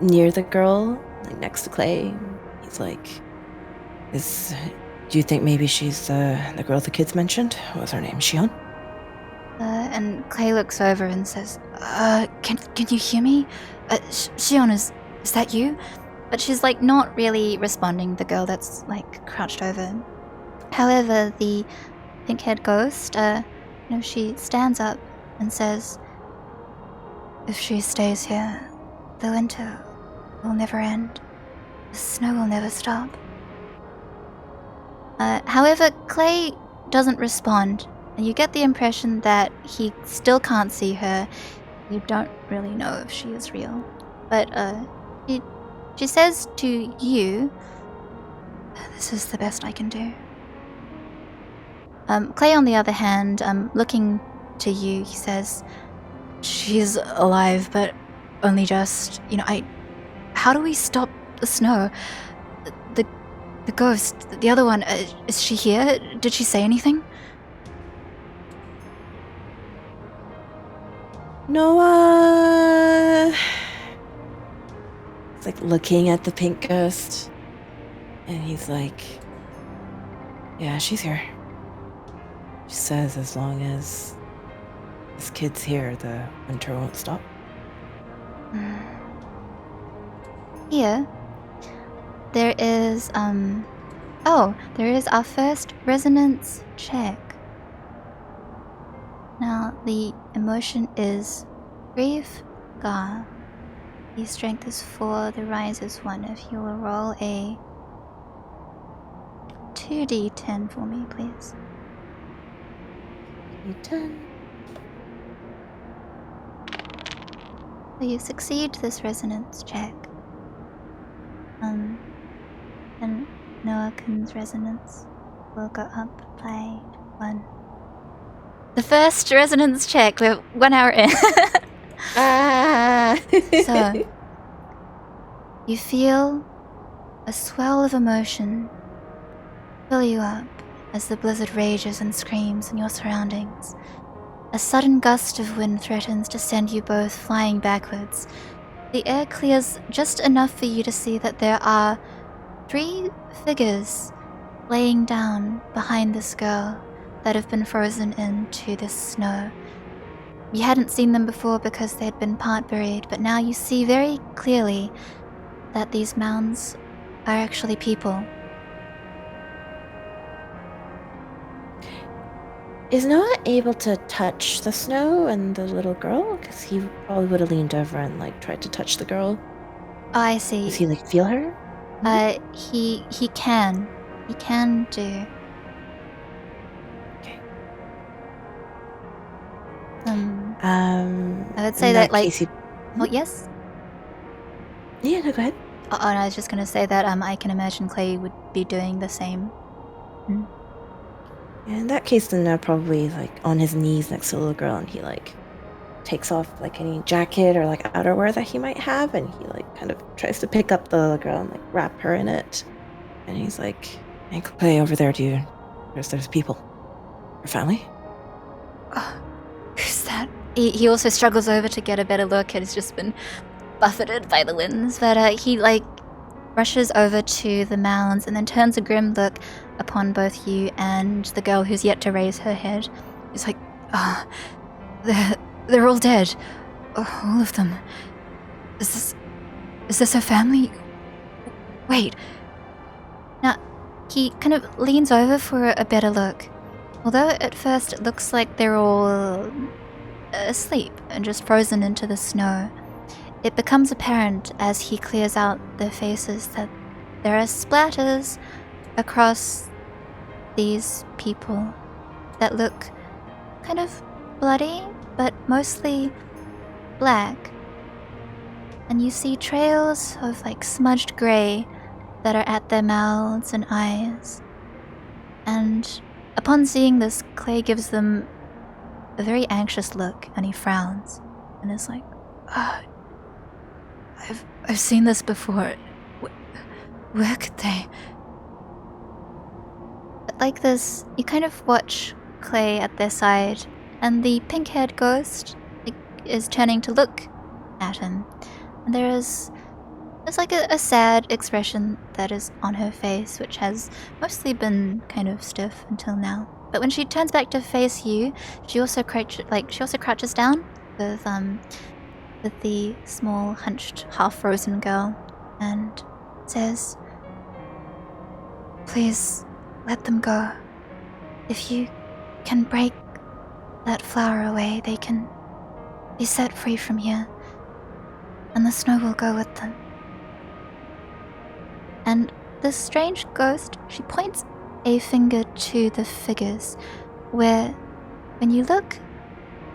near the girl, like next to Clay. He's like, do you think maybe she's the girl the kids mentioned? What was her name? Shion? And Clay looks over and says, can you hear me? Shion, is that you? But she's like not really responding, the girl that's like crouched over. However, the pink-haired ghost, she stands up and says, "If she stays here, the winter will never end. The snow will never stop." However, Clay doesn't respond, and you get the impression that he still can't see her. You don't really know if she is real. But she says to you, "This is the best I can do." Clay, on the other hand, looking to you, he says, "She's alive, but only just, how do we stop the snow? The ghost, the other one, is she here? Did she say anything?" Noah. He's like looking at the pink ghost, and he's like, "Yeah, she's here. She says as long as this kid's here, the winter won't stop." Here, there is there is our first resonance check. Now the emotion is grief, Gar. The strength is 4, the rise is 1. If you will roll a 2d10 for me, please. 10. So you succeed this resonance check. And Noakun's resonance will go up by 1. The first resonance check, we're 1 hour in. So, you feel a swell of emotion fill you up as the blizzard rages and screams in your surroundings. A sudden gust of wind threatens to send you both flying backwards. The air clears just enough for you to see that there are 3 figures laying down behind this girl that have been frozen into this snow. You hadn't seen them before because they'd been part buried, but now you see very clearly that these mounds are actually people. Is Noah able to touch the snow and the little girl? Because he probably would have leaned over and tried to touch the girl. Oh, I see. Does he feel her? He can. He can do. Okay. I would say that Oh, yes? Yeah, no, go ahead. Oh, and I was just gonna say that I can imagine Clay would be doing the same. In that case, then probably on his knees next to the little girl, and he takes off any jacket or outerwear that he might have, and he kind of tries to pick up the little girl and wrap her in it. And he's like, "Hey, Clay, over there, dude. There's people. Your family." Who's that? He also struggles over to get a better look, and has just been buffeted by the winds. But he rushes over to the mounds and then turns a grim look upon both you and the girl who's yet to raise her head. He's like, they're all dead. All of them. Is this her family? Wait. Now, he kind of leans over for a better look. Although at first it looks like they're all asleep and just frozen into the snow, it becomes apparent as he clears out their faces that there are splatters across these people that look kind of bloody, but mostly black. And you see trails of smudged gray that are at their mouths and eyes. And upon seeing this, Clay gives them a very anxious look, and he frowns and is like, I've seen this before. Where could they? But like this, you kind of watch Clay at their side, and the pink-haired ghost is turning to look at him. And there's a sad expression that is on her face, which has mostly been kind of stiff until now. But when she turns back to face you, she also crouches down with the small, hunched, half-frozen girl, and says, "Please, let them go. If you can break that flower away, they can be set free from here, and the snow will go with them." And this strange ghost, she points a finger to the figures, where When you look,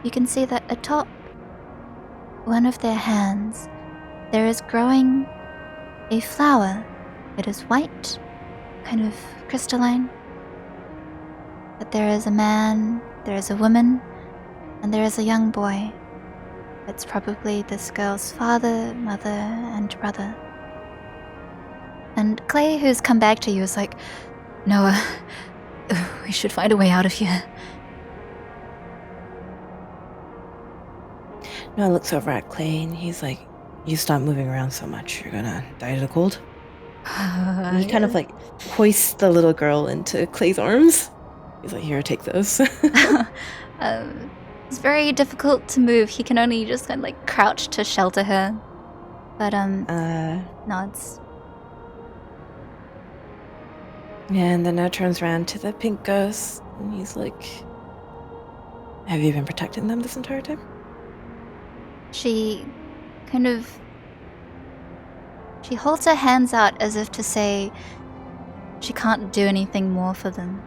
you can see that atop one of their hands there is growing a flower. It is white, kind of crystalline. But there is a man, there is a woman, and there is a young boy. It's probably this girl's father, mother, and brother. And Clay, who's come back to you, is like, Noah, we should find a way out of here. Noah looks over at Clay and he's like, you stop moving around so much, you're gonna die of the cold. And he kind of like hoists the little girl into Clay's arms. He's like, here, take those. It's very difficult to move. He can only just kind of like crouch to shelter her. But nods. Yeah, and then Noah turns around to the pink ghost and he's like, have you been protecting them this entire time? She kind of... She holds her hands out as if to say she can't do anything more for them.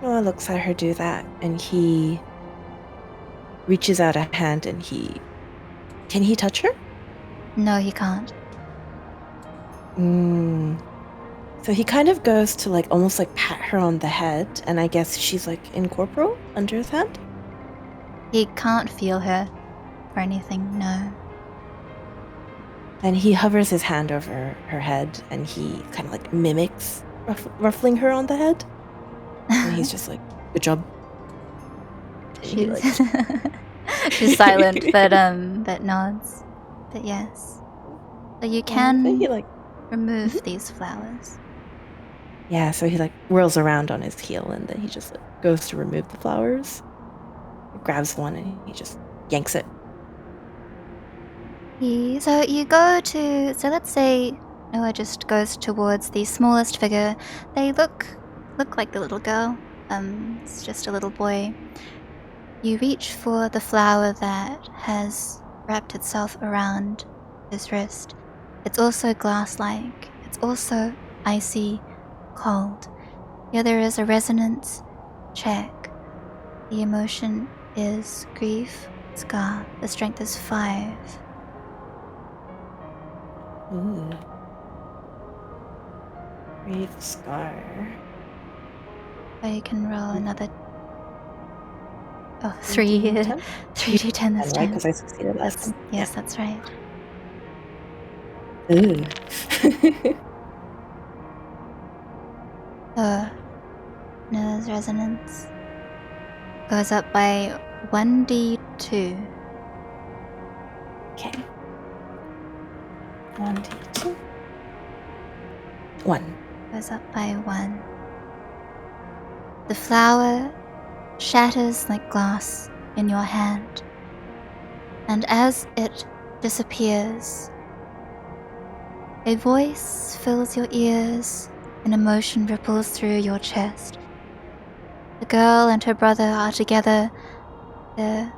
Noah looks at her do that and he reaches out a hand and can he touch her? No, he can't. So he kind of goes to like almost like pat her on the head, and I guess she's like incorporeal under his hand. He can't feel her or anything, no. And he hovers his hand over her head and he kind of like mimics ruffling her on the head. And he's just like, good job. She's, she's silent, but nods. But yes. So you can remove these flowers. Yeah, so he like whirls around on his heel and then he just like goes to remove the flowers. He grabs one and he just yanks it. So you go to... So let's say Noah just goes towards the smallest figure. They look like the little girl. It's just a little boy. You reach for the flower that has wrapped itself around his wrist. It's also glass-like. It's also icy cold. Here there is a resonance check. The emotion is grief, scar. The strength is 5. Ooh. Grief, scar. So you can roll another... 3 3d10 this time. Because I succeeded last time. Yes, that's right. Ooh. Noah's resonance goes up by 1d2. Okay. 1d2. 1. Goes up by 1. The flower shatters like glass in your hand, and as it disappears, a voice fills your ears and emotion ripples through your chest. The girl and her brother are together. They're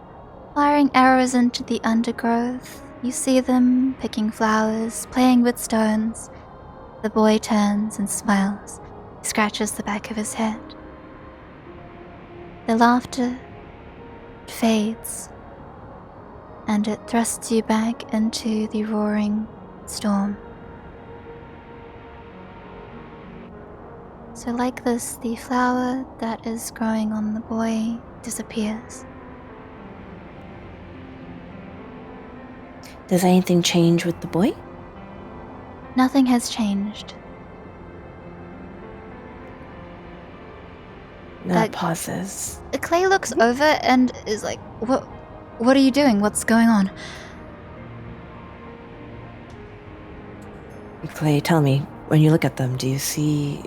firing arrows into the undergrowth. You see them picking flowers, playing with stones. The boy turns and smiles. He scratches the back of his head. The laughter fades, and it thrusts you back into the roaring storm. So like this, the flower that is growing on the boy disappears. Does anything change with the boy? Nothing has changed. Noah pauses. Clay looks over and is like, What are you doing? What's going on? Clay, tell me, when you look at them, do you see...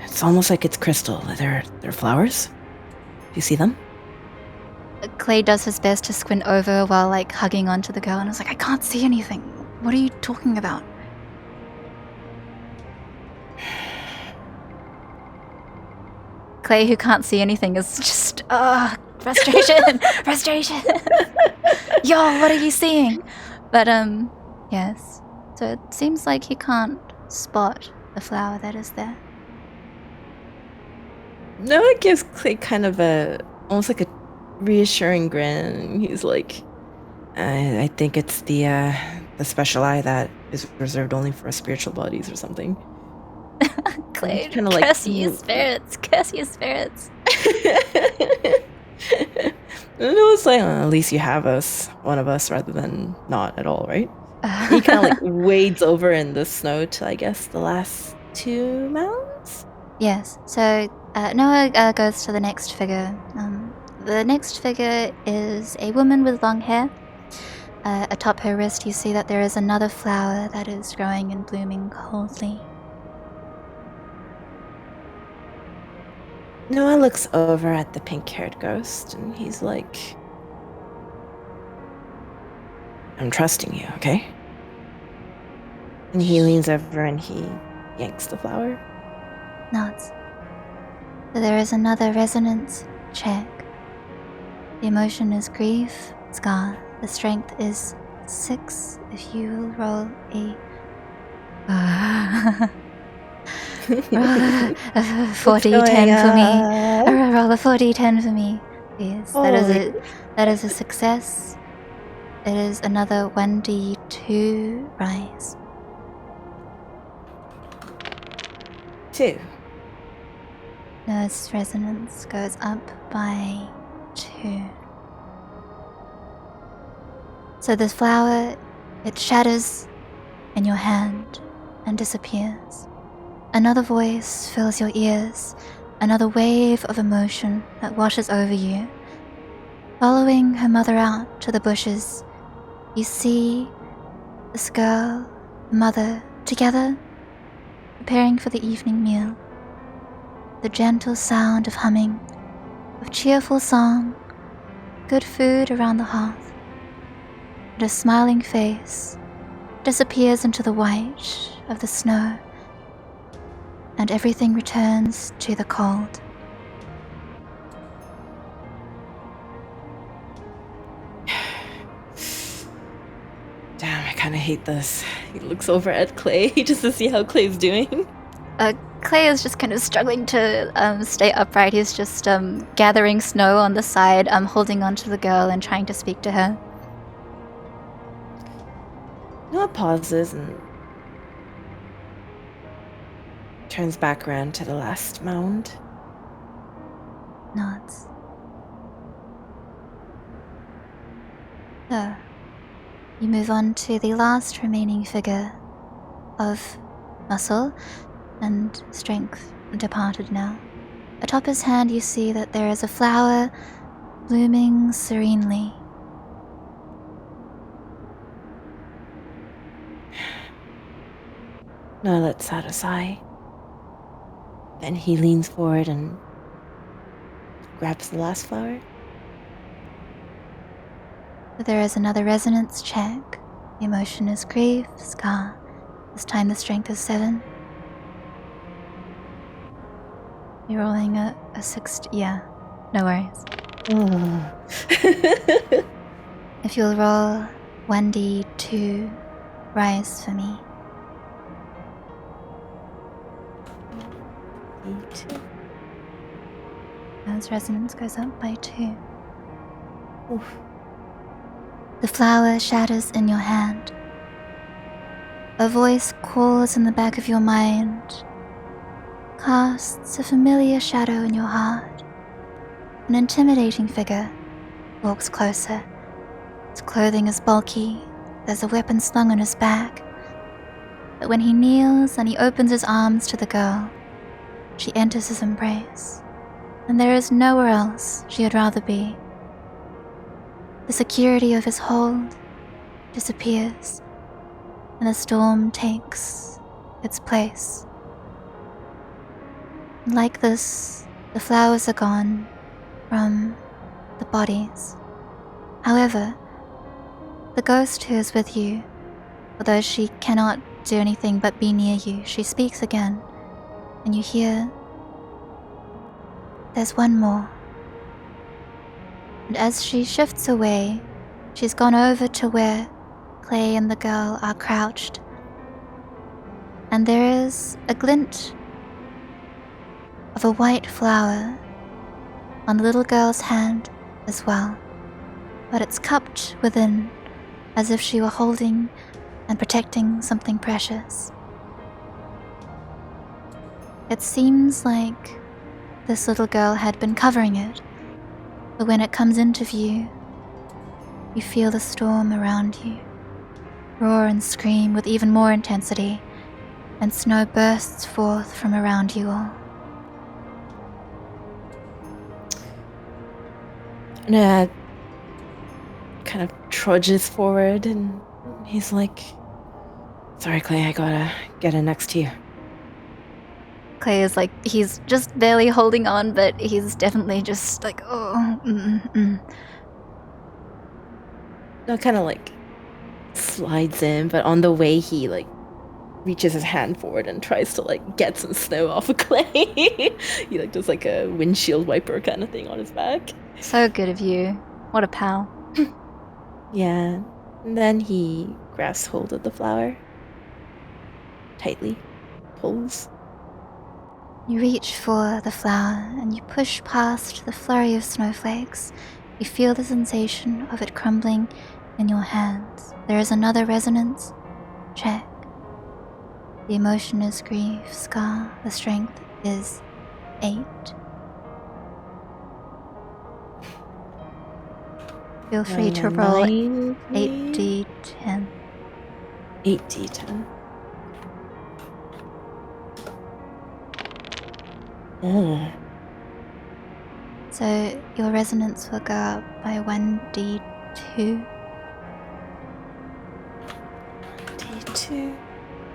It's almost like it's crystal. They're flowers? Do you see them? Clay does his best to squint over while like hugging onto the girl and is like, I can't see anything. What are you talking about? Clay, who can't see anything, is just, frustration, frustration. Yo, what are you seeing? But, yes. So it seems like he can't spot the flower that is there. Noah gives Clay kind of almost like a reassuring grin. He's like, I think it's the special eye that is reserved only for spiritual bodies or something. And he Clay, kind of like curse you, spirits! Curse you, spirits! And it was like, at least you have us, one of us, rather than not at all, right? And he kind of like wades over in the snow to, I guess, the last two mounds. Yes, so Noah goes to the next figure. The next figure is a woman with long hair. Atop her wrist, you see that there is another flower that is growing and blooming coldly. Noah looks over at the pink-haired ghost, and he's like, I'm trusting you, okay? And he leans over and he yanks the flower. Nods. So there is another resonance check. The emotion is grief, scar. The strength is 6. If you will roll a 40-10 for me. Roll a 40-10 for me, please. That is a success. It is another 1d2 rise. 2. Nurse resonance goes up by 2. So the flower, it shatters in your hand and disappears. Another voice fills your ears, another wave of emotion that washes over you. Following her mother out to the bushes, you see this girl, the mother, together, preparing for the evening meal. The gentle sound of humming, of cheerful song, good food around the hearth, and a smiling face disappears into the white of the snow, and everything returns to the cold. Damn, I kind of hate this. He looks over at Clay just to see how Clay's doing. Clay is just kind of struggling to stay upright. He's just gathering snow on the side, holding onto the girl and trying to speak to her. Noah pauses and turns back around to the last mound. Nods. So, you move on to the last remaining figure of muscle and strength departed now. Atop his hand you see that there is a flower blooming serenely. Noah lets out a sigh. Then he leans forward and grabs the last flower. There is another resonance check. The emotion is grief, scar. This time the strength is 7. You're rolling a 60. Yeah, no worries. If you'll roll 1d2 rise for me. 8. As resonance goes up by 2. Oof. The flower shatters in your hand. A voice calls in the back of your mind, casts a familiar shadow in your heart. An intimidating figure walks closer. His clothing is bulky, there's a weapon slung on his back. But when he kneels and he opens his arms to the girl, she enters his embrace, and there is nowhere else she would rather be. The security of his hold disappears, and the storm takes its place. And like this, the flowers are gone from the bodies. However, the ghost who is with you, although she cannot do anything but be near you, she speaks again, and you hear, there's one more. And as she shifts away, she's gone over to where Clay and the girl are crouched. And there is a glint of a white flower on the little girl's hand as well, but it's cupped within as if she were holding and protecting something precious. It seems like this little girl had been covering it, but when it comes into view, you feel the storm around you roar and scream with even more intensity, and snow bursts forth from around you all. Ned kind of trudges forward and he's like, "Sorry, Clay, I gotta get in next to you." Clay is like, he's just barely holding on, but he's definitely just like, oh, No, kind of like slides in, but on the way he like reaches his hand forward and tries to like get some snow off of Clay. He like does like a windshield wiper kind of thing on his back. So good of you. What a pal. Yeah. And then he grasps hold of the flower tightly, pulls. You reach for the flower and you push past the flurry of snowflakes. You feel the sensation of it crumbling in your hands. There is another resonance. Check. The emotion is grief, scar. The strength is 8. Feel free to roll 8d10. 8d10. So your resonance will go up by 1d2. D2.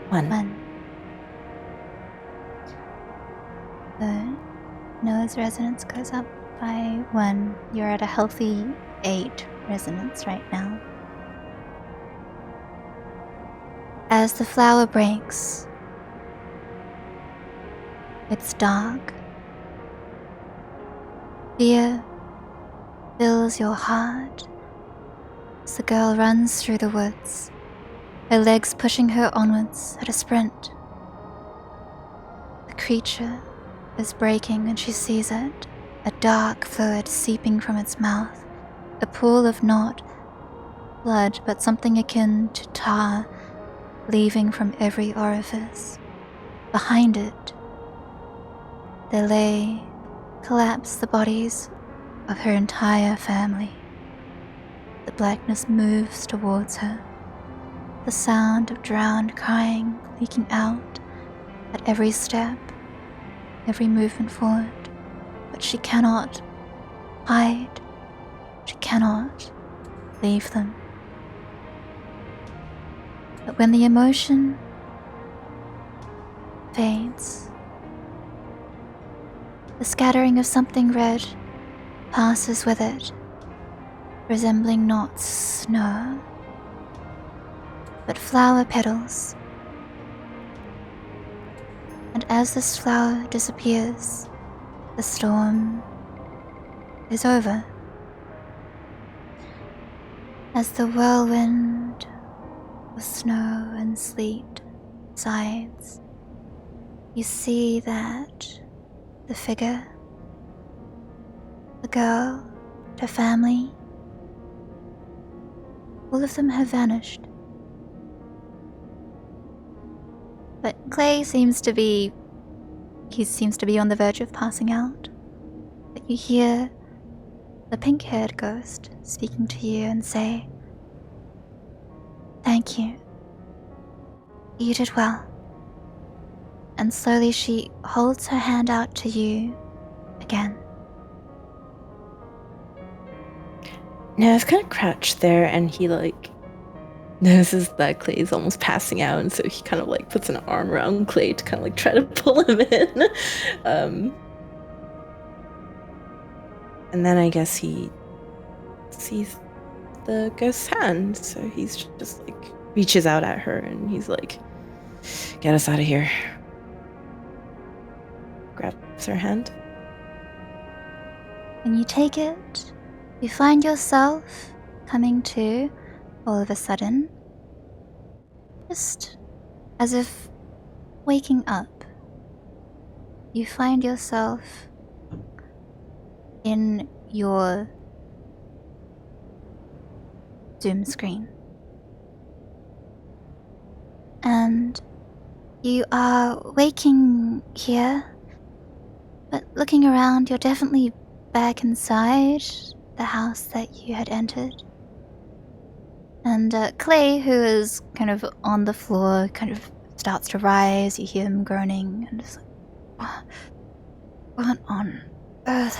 1. So Noah's resonance goes up by 1. You're at a healthy 8 resonance right now. As the flower breaks, it's dark. Fear fills your heart as the girl runs through the woods, her legs pushing her onwards at a sprint. The creature is breaking and she sees it, a dark fluid seeping from its mouth, a pool of not blood but something akin to tar leaving from every orifice. Behind it, there lay collapsed the bodies of her entire family. The blackness moves towards her, the sound of drowned crying leaking out at every step, every movement forward, but she cannot hide, she cannot leave them. But when the emotion fades, the scattering of something red passes with it, resembling not snow, but flower petals. And as this flower disappears, the storm is over. As the whirlwind of snow and sleet subsides, you see that the figure, the girl, her family, all of them have vanished. But Clay seems to be on the verge of passing out. But you hear the pink-haired ghost speaking to you and say, "Thank you. You did well." And slowly she holds her hand out to you again. Now I've kind of crouched there and he like notices that Clay is almost passing out, and so he kind of like puts an arm around Clay to kind of like try to pull him in. And then I guess he sees the ghost's hand, so he's just like reaches out at her and he's like, "Get us out of here." Grabs her hand. When you take it, you find yourself coming to all of a sudden, just as if waking up. you find yourself in your Zoom screen. And you are waking here, but looking around, you're definitely back inside the house that you had entered. And Clay, who is kind of on the floor, kind of starts to rise. You hear him groaning, and it's like, what on earth?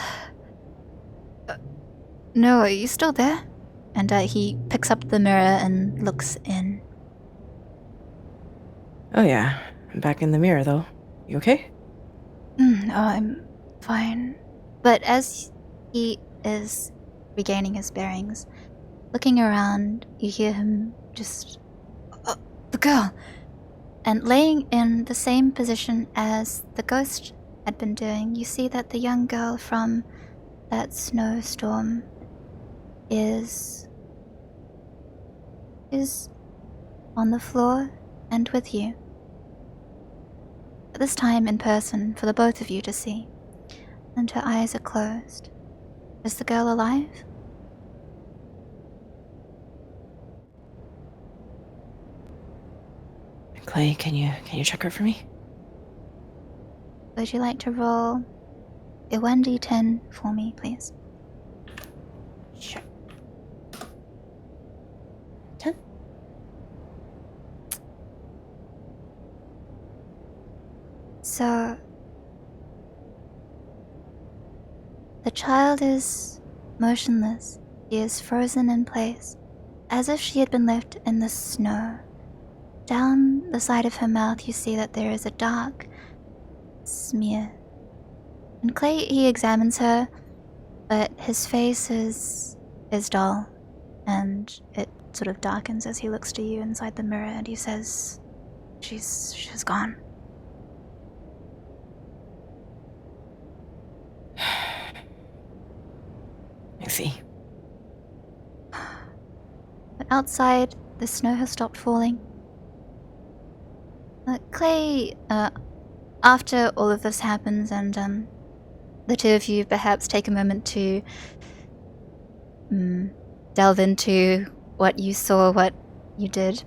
No, are you still there? And he picks up the mirror and looks in. Oh yeah, I'm back in the mirror though. You okay? Oh, I'm fine. But as he is regaining his bearings, looking around, you hear him just, the girl! And laying in the same position as the ghost had been doing, you see that the young girl from that snowstorm is on the floor and with you. This time in person for the both of you to see. And her eyes are closed. Is the girl alive? Clay, can you check her for me? Would you like to roll a 1d10 for me, please? Sure. 10. So, the child is motionless. She is frozen in place, as if she had been left in the snow. Down the side of her mouth, you see that there is a dark smear. And Clay, he examines her, but his face is dull, and it sort of darkens as he looks to you inside the mirror, and he says, She's gone. I see. But outside, the snow has stopped falling. Clay, after all of this happens, and the two of you perhaps take a moment to delve into what you saw, what you did.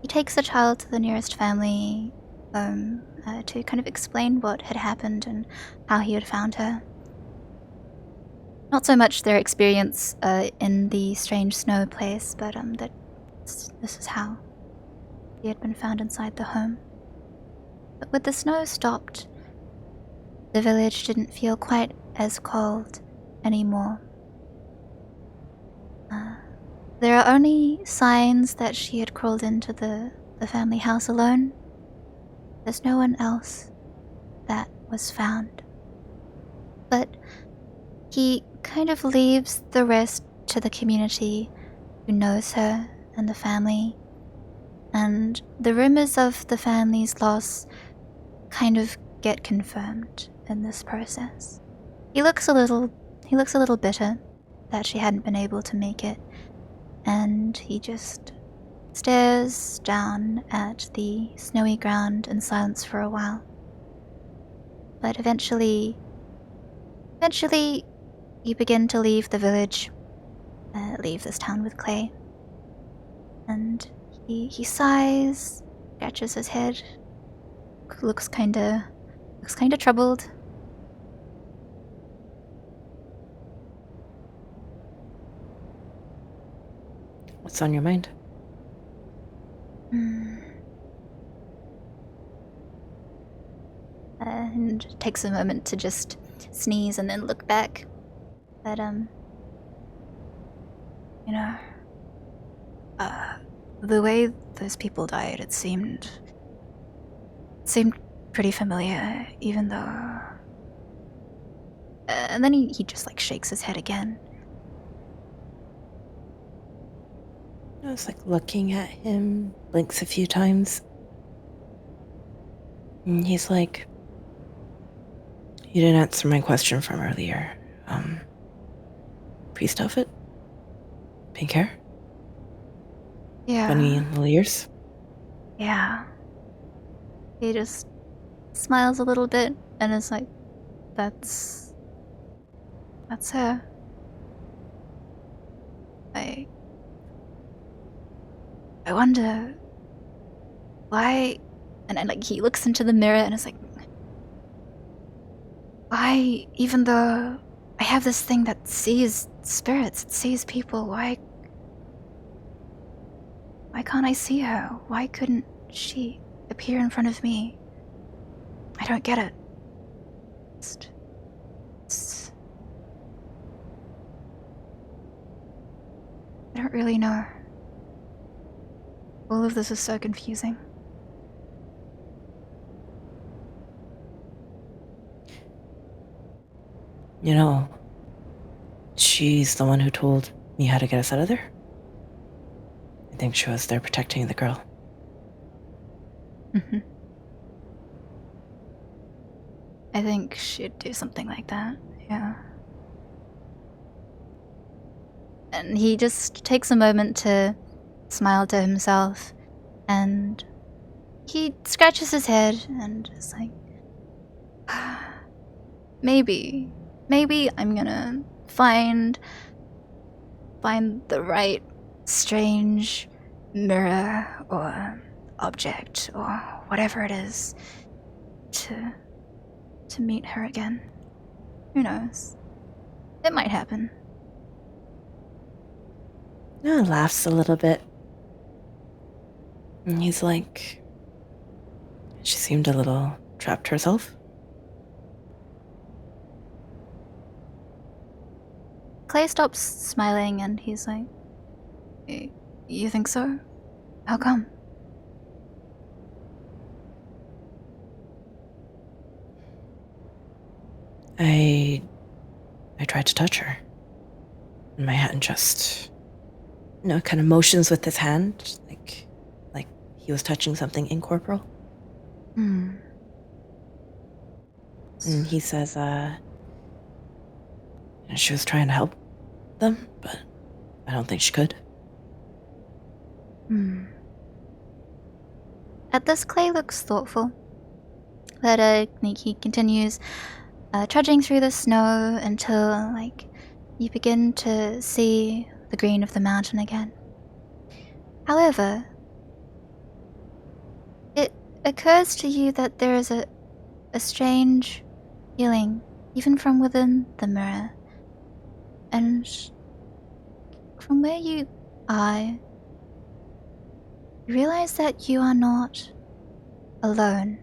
He takes the child to the nearest family home to kind of explain what had happened and how he had found her. Not so much their experience in the strange snow place, but that this is how he had been found inside the home. But with the snow stopped, the village didn't feel quite as cold anymore. There are only signs that she had crawled into the family house alone. There's no one else that was found. But he kind of leaves the rest to the community who knows her and the family. And the rumors of the family's loss kind of get confirmed in this process. He looks a little bitter that she hadn't been able to make it, and he just stares down at the snowy ground in silence for a while. But eventually you begin to leave the village, leave this town with Clay. And he sighs, scratches his head, looks kinda troubled. What's on your mind? And takes a moment to just sneeze and then look back. But the way those people died, it seemed pretty familiar, even though. And then he just like shakes his head again. I was like looking at him, blinks a few times. And he's like, you didn't answer my question from earlier. Priest outfit? Pink hair? Yeah. Funny little ears? Yeah. He just smiles a little bit and is like, that's her. I wonder why. And like he looks into the mirror and is like, why, even though I have this thing that sees spirits, it sees people, why can't I see her? Why couldn't she appear in front of me? I don't get it. I don't really know. All of this is so confusing. You know, she's the one who told me how to get us out of there. I think she was there protecting the girl. Mm-hmm. I think she'd do something like that, yeah. And he just takes a moment to smile to himself, and he scratches his head and is like, maybe I'm gonna find the right strange mirror or object or whatever it is to meet her again. Who knows? It might happen. Laughs a little bit. And he's like, she seemed a little trapped herself. Clay stops smiling and he's like, you think so? How come? I tried to touch her. And my hand just, kind of motions with his hand, like he was touching something incorporeal. Hmm. And he says, she was trying to help them, but I don't think she could. At this, Clay looks thoughtful. But he continues trudging through the snow until, you begin to see the green of the mountain again. However, it occurs to you that there is a strange feeling, even from within the mirror. And from where you are, you realize that you are not alone,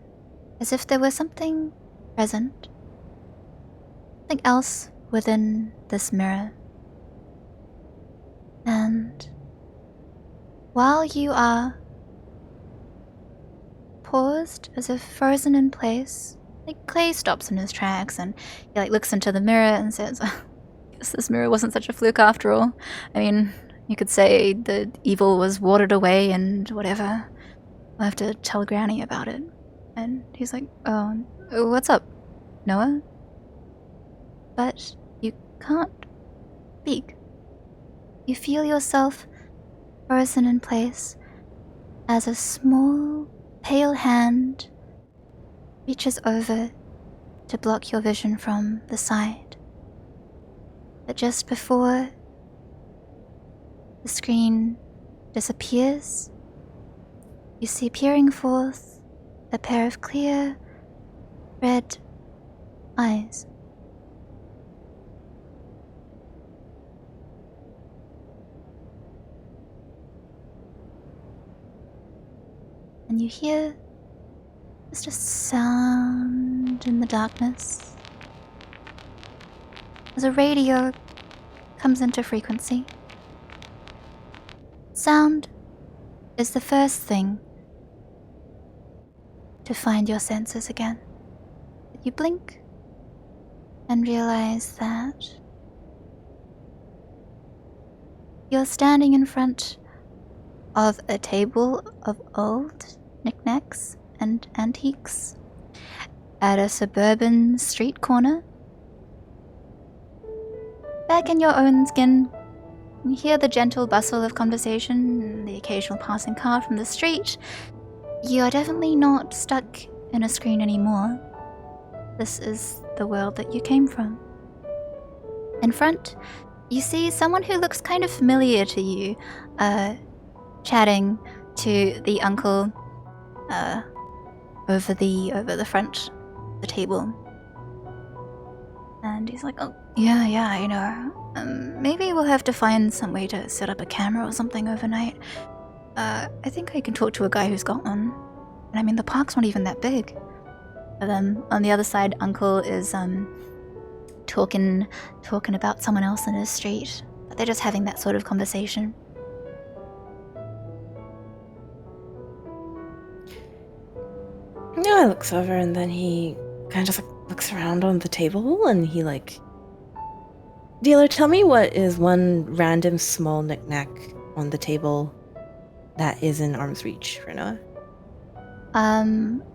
as if there was something present, something else within this mirror. And while you are paused, as if frozen in place, Clay stops in his tracks and he looks into the mirror and says, I guess this mirror wasn't such a fluke after all. I mean, you could say the evil was watered away and whatever. I'll have to tell Granny about it. And he's like, oh, what's up, Noah? But you can't speak. You feel yourself frozen in place as a small, pale hand reaches over to block your vision from the side. But just before the screen disappears, you see peering forth a pair of clear, red eyes. And you hear just a sound in the darkness as a radio comes into frequency. Sound is the first thing to find your senses again. You blink and realize that you're standing in front of a table of old knickknacks and antiques at a suburban street corner. Back in your own skin, you hear the gentle bustle of conversation and the occasional passing car from the street. You are definitely not stuck in a screen anymore. This is the world that you came from. In front, you see someone who looks kind of familiar to you, chatting to the uncle over the front of the table. And he's like, oh, yeah, you know, maybe we'll have to find some way to set up a camera or something overnight. I think I can talk to a guy who's got one. And I mean, the park's not even that big. But then on the other side, Uncle is talking about someone else in his street. But they're just having that sort of conversation. Noah looks over and then he kind of just like looks around on the table and he like, dealer, tell me what is one random small knickknack on the table that is in arm's reach for Noah?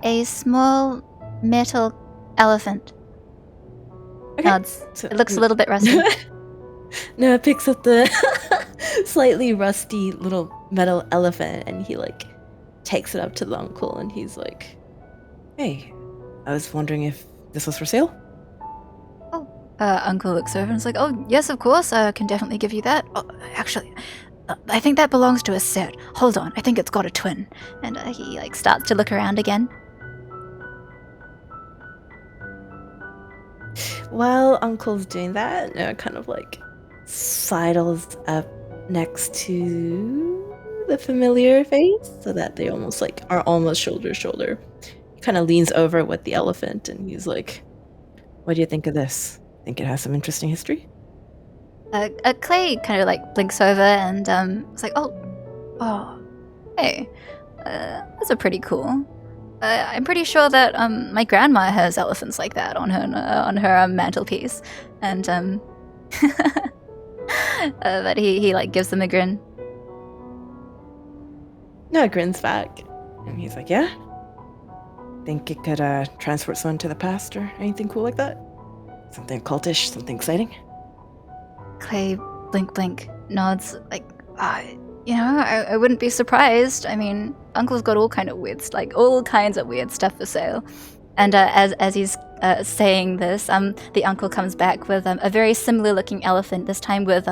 A small metal elephant. Okay. Nods. So, it looks a little bit rusty. Noah picks up the slightly rusty little metal elephant and he like takes it up to the uncle and he's like, hey, I was wondering if this was for sale? Oh, Uncle looks over and is like, oh, yes, of course, I can definitely give you that. Oh, actually, I think that belongs to a set. Hold on, I think it's got a twin. And he like starts to look around again. While Uncle's doing that, Noah kind of like sidles up next to the familiar face so that they almost like are almost shoulder to shoulder. He kind of leans over with the elephant and he's like, what do you think of this? Think it has some interesting history? Clay kind of like blinks over and it's like, oh, hey, those are pretty cool. I'm pretty sure that my grandma has elephants like that on her mantelpiece, and but he like gives them a grin. Noah grins back, and he's like, yeah. Think it could transport someone to the past or anything cool like that? Something cultish, something exciting? Clay blink nods like, you know, I wouldn't be surprised. I mean, Uncle's got all kinds of weird stuff for sale. And as he's saying this, the uncle comes back with a very similar looking elephant, this time with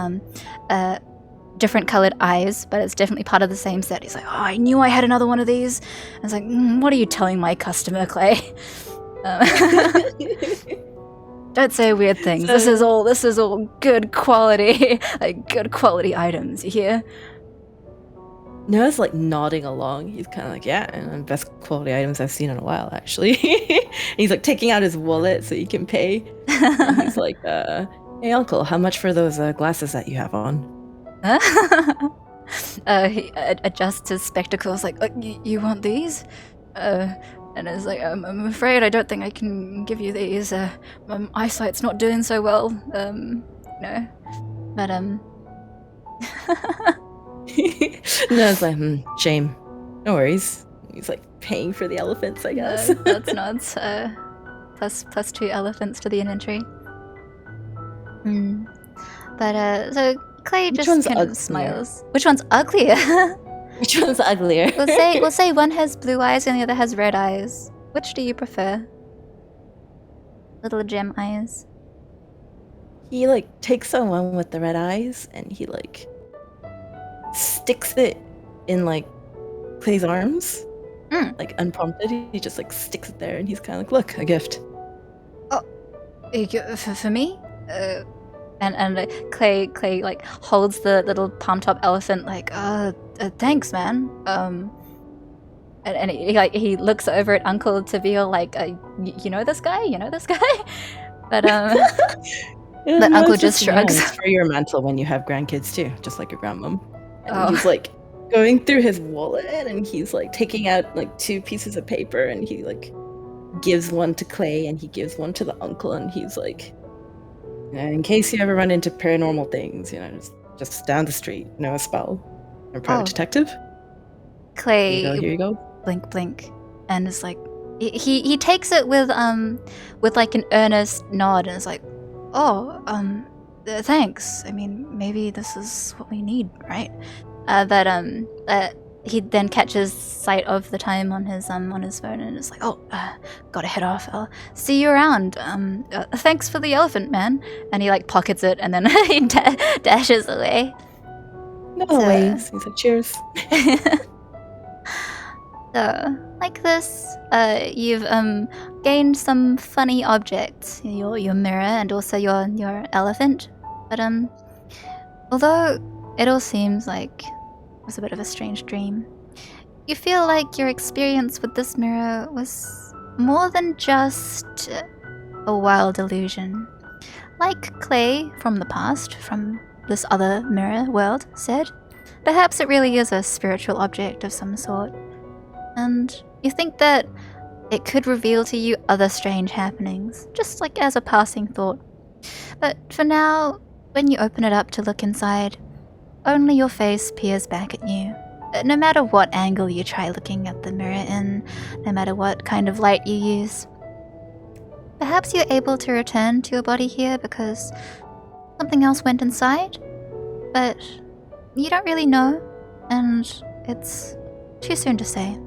different colored eyes, but it's definitely part of the same set. He's like, oh, I knew I had another one of these. I was like, what are you telling my customer, Clay? Don't say weird things. This is all good quality, like good quality items. You hear? Noah's like nodding along. He's kind of like, yeah, and best quality items I've seen in a while, actually. He's like taking out his wallet so he can pay. And he's like, hey, Uncle, how much for those glasses that you have on? He adjusts his spectacles like, you want these? And is like, I'm afraid I don't think I can give you these. My eyesight's not doing so well. No. But, No, it's like, shame. No worries. He's like paying for the elephants, I guess. Nods. Plus 2 elephants to the inventory. But so Clay just kind of smiles. Which one's uglier? Which one's uglier? We'll say one has blue eyes and the other has red eyes. Which do you prefer? Little gem eyes. He like takes the one with the red eyes and he like sticks it in like Clay's arms, like unprompted. He just like sticks it there, and he's kind of like, "Look, a gift." Oh, for me? And Clay like holds the little palm top elephant like, thanks, man. And he looks over at Uncle to be all like, you know this guy? But but Uncle just shrugs. It's for your mantle when you have grandkids too, just like your grandmom. And he's like going through his wallet and he's like taking out like 2 pieces of paper and he like gives one to Clay and he gives one to the uncle and he's like, in case you ever run into paranormal things, you know, just down the street, know a spell. I'm a private detective. Clay, here you go. Blink, and it's like he takes it with like an earnest nod and is like, thanks. I mean, maybe this is what we need, right? But he then catches sight of the time on his phone and is like, "Oh, gotta head off. I'll see you around. Thanks for the elephant, man." And he like pockets it and then he dashes away. No ways. He's like, cheers. So, like this, you've gained some funny objects, your mirror and also your elephant. But although it all seems like it was a bit of a strange dream, you feel like your experience with this mirror was more than just a wild illusion. Like Clay from the past, from this other mirror world, said, perhaps it really is a spiritual object of some sort. And you think that it could reveal to you other strange happenings, just like as a passing thought. But for now, when you open it up to look inside, only your face peers back at you. No matter what angle you try looking at the mirror in, no matter what kind of light you use. Perhaps you're able to return to your body here because something else went inside, but you don't really know, and it's too soon to say.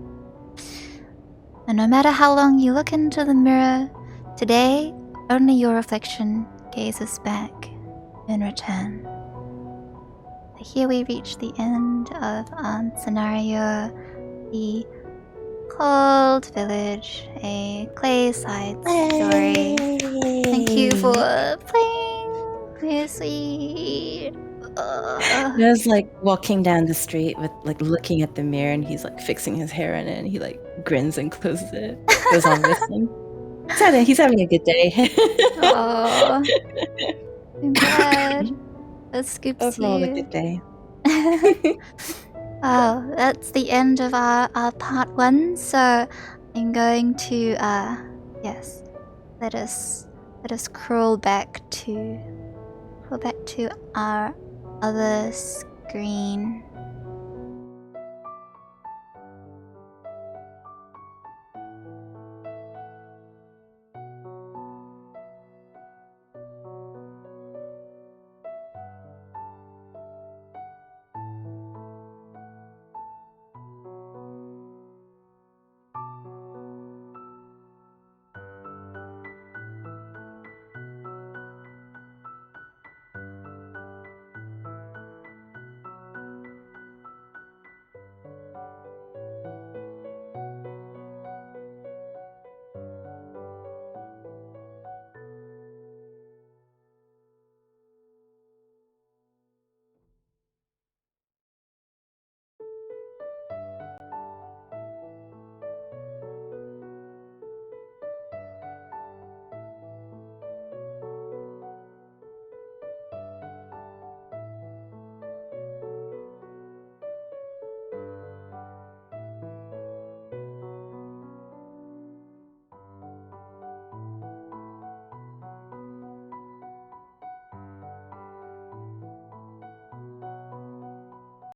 And no matter how long you look into the mirror, today only your reflection gazes back in return. Here we reach the end of our scenario, the Cold Village, a Clay side story. Thank you for playing, Miss Sweet. I was like walking down the street with like looking at the mirror, and he's like fixing his hair in it, and he like grins and closes it. Goes on whistling. He's having a good day. Oh, I'm glad. That scoops Overall, a you. good day. Oh, that's the end of our part 1. So I'm going to yes, let us crawl back to our other screen.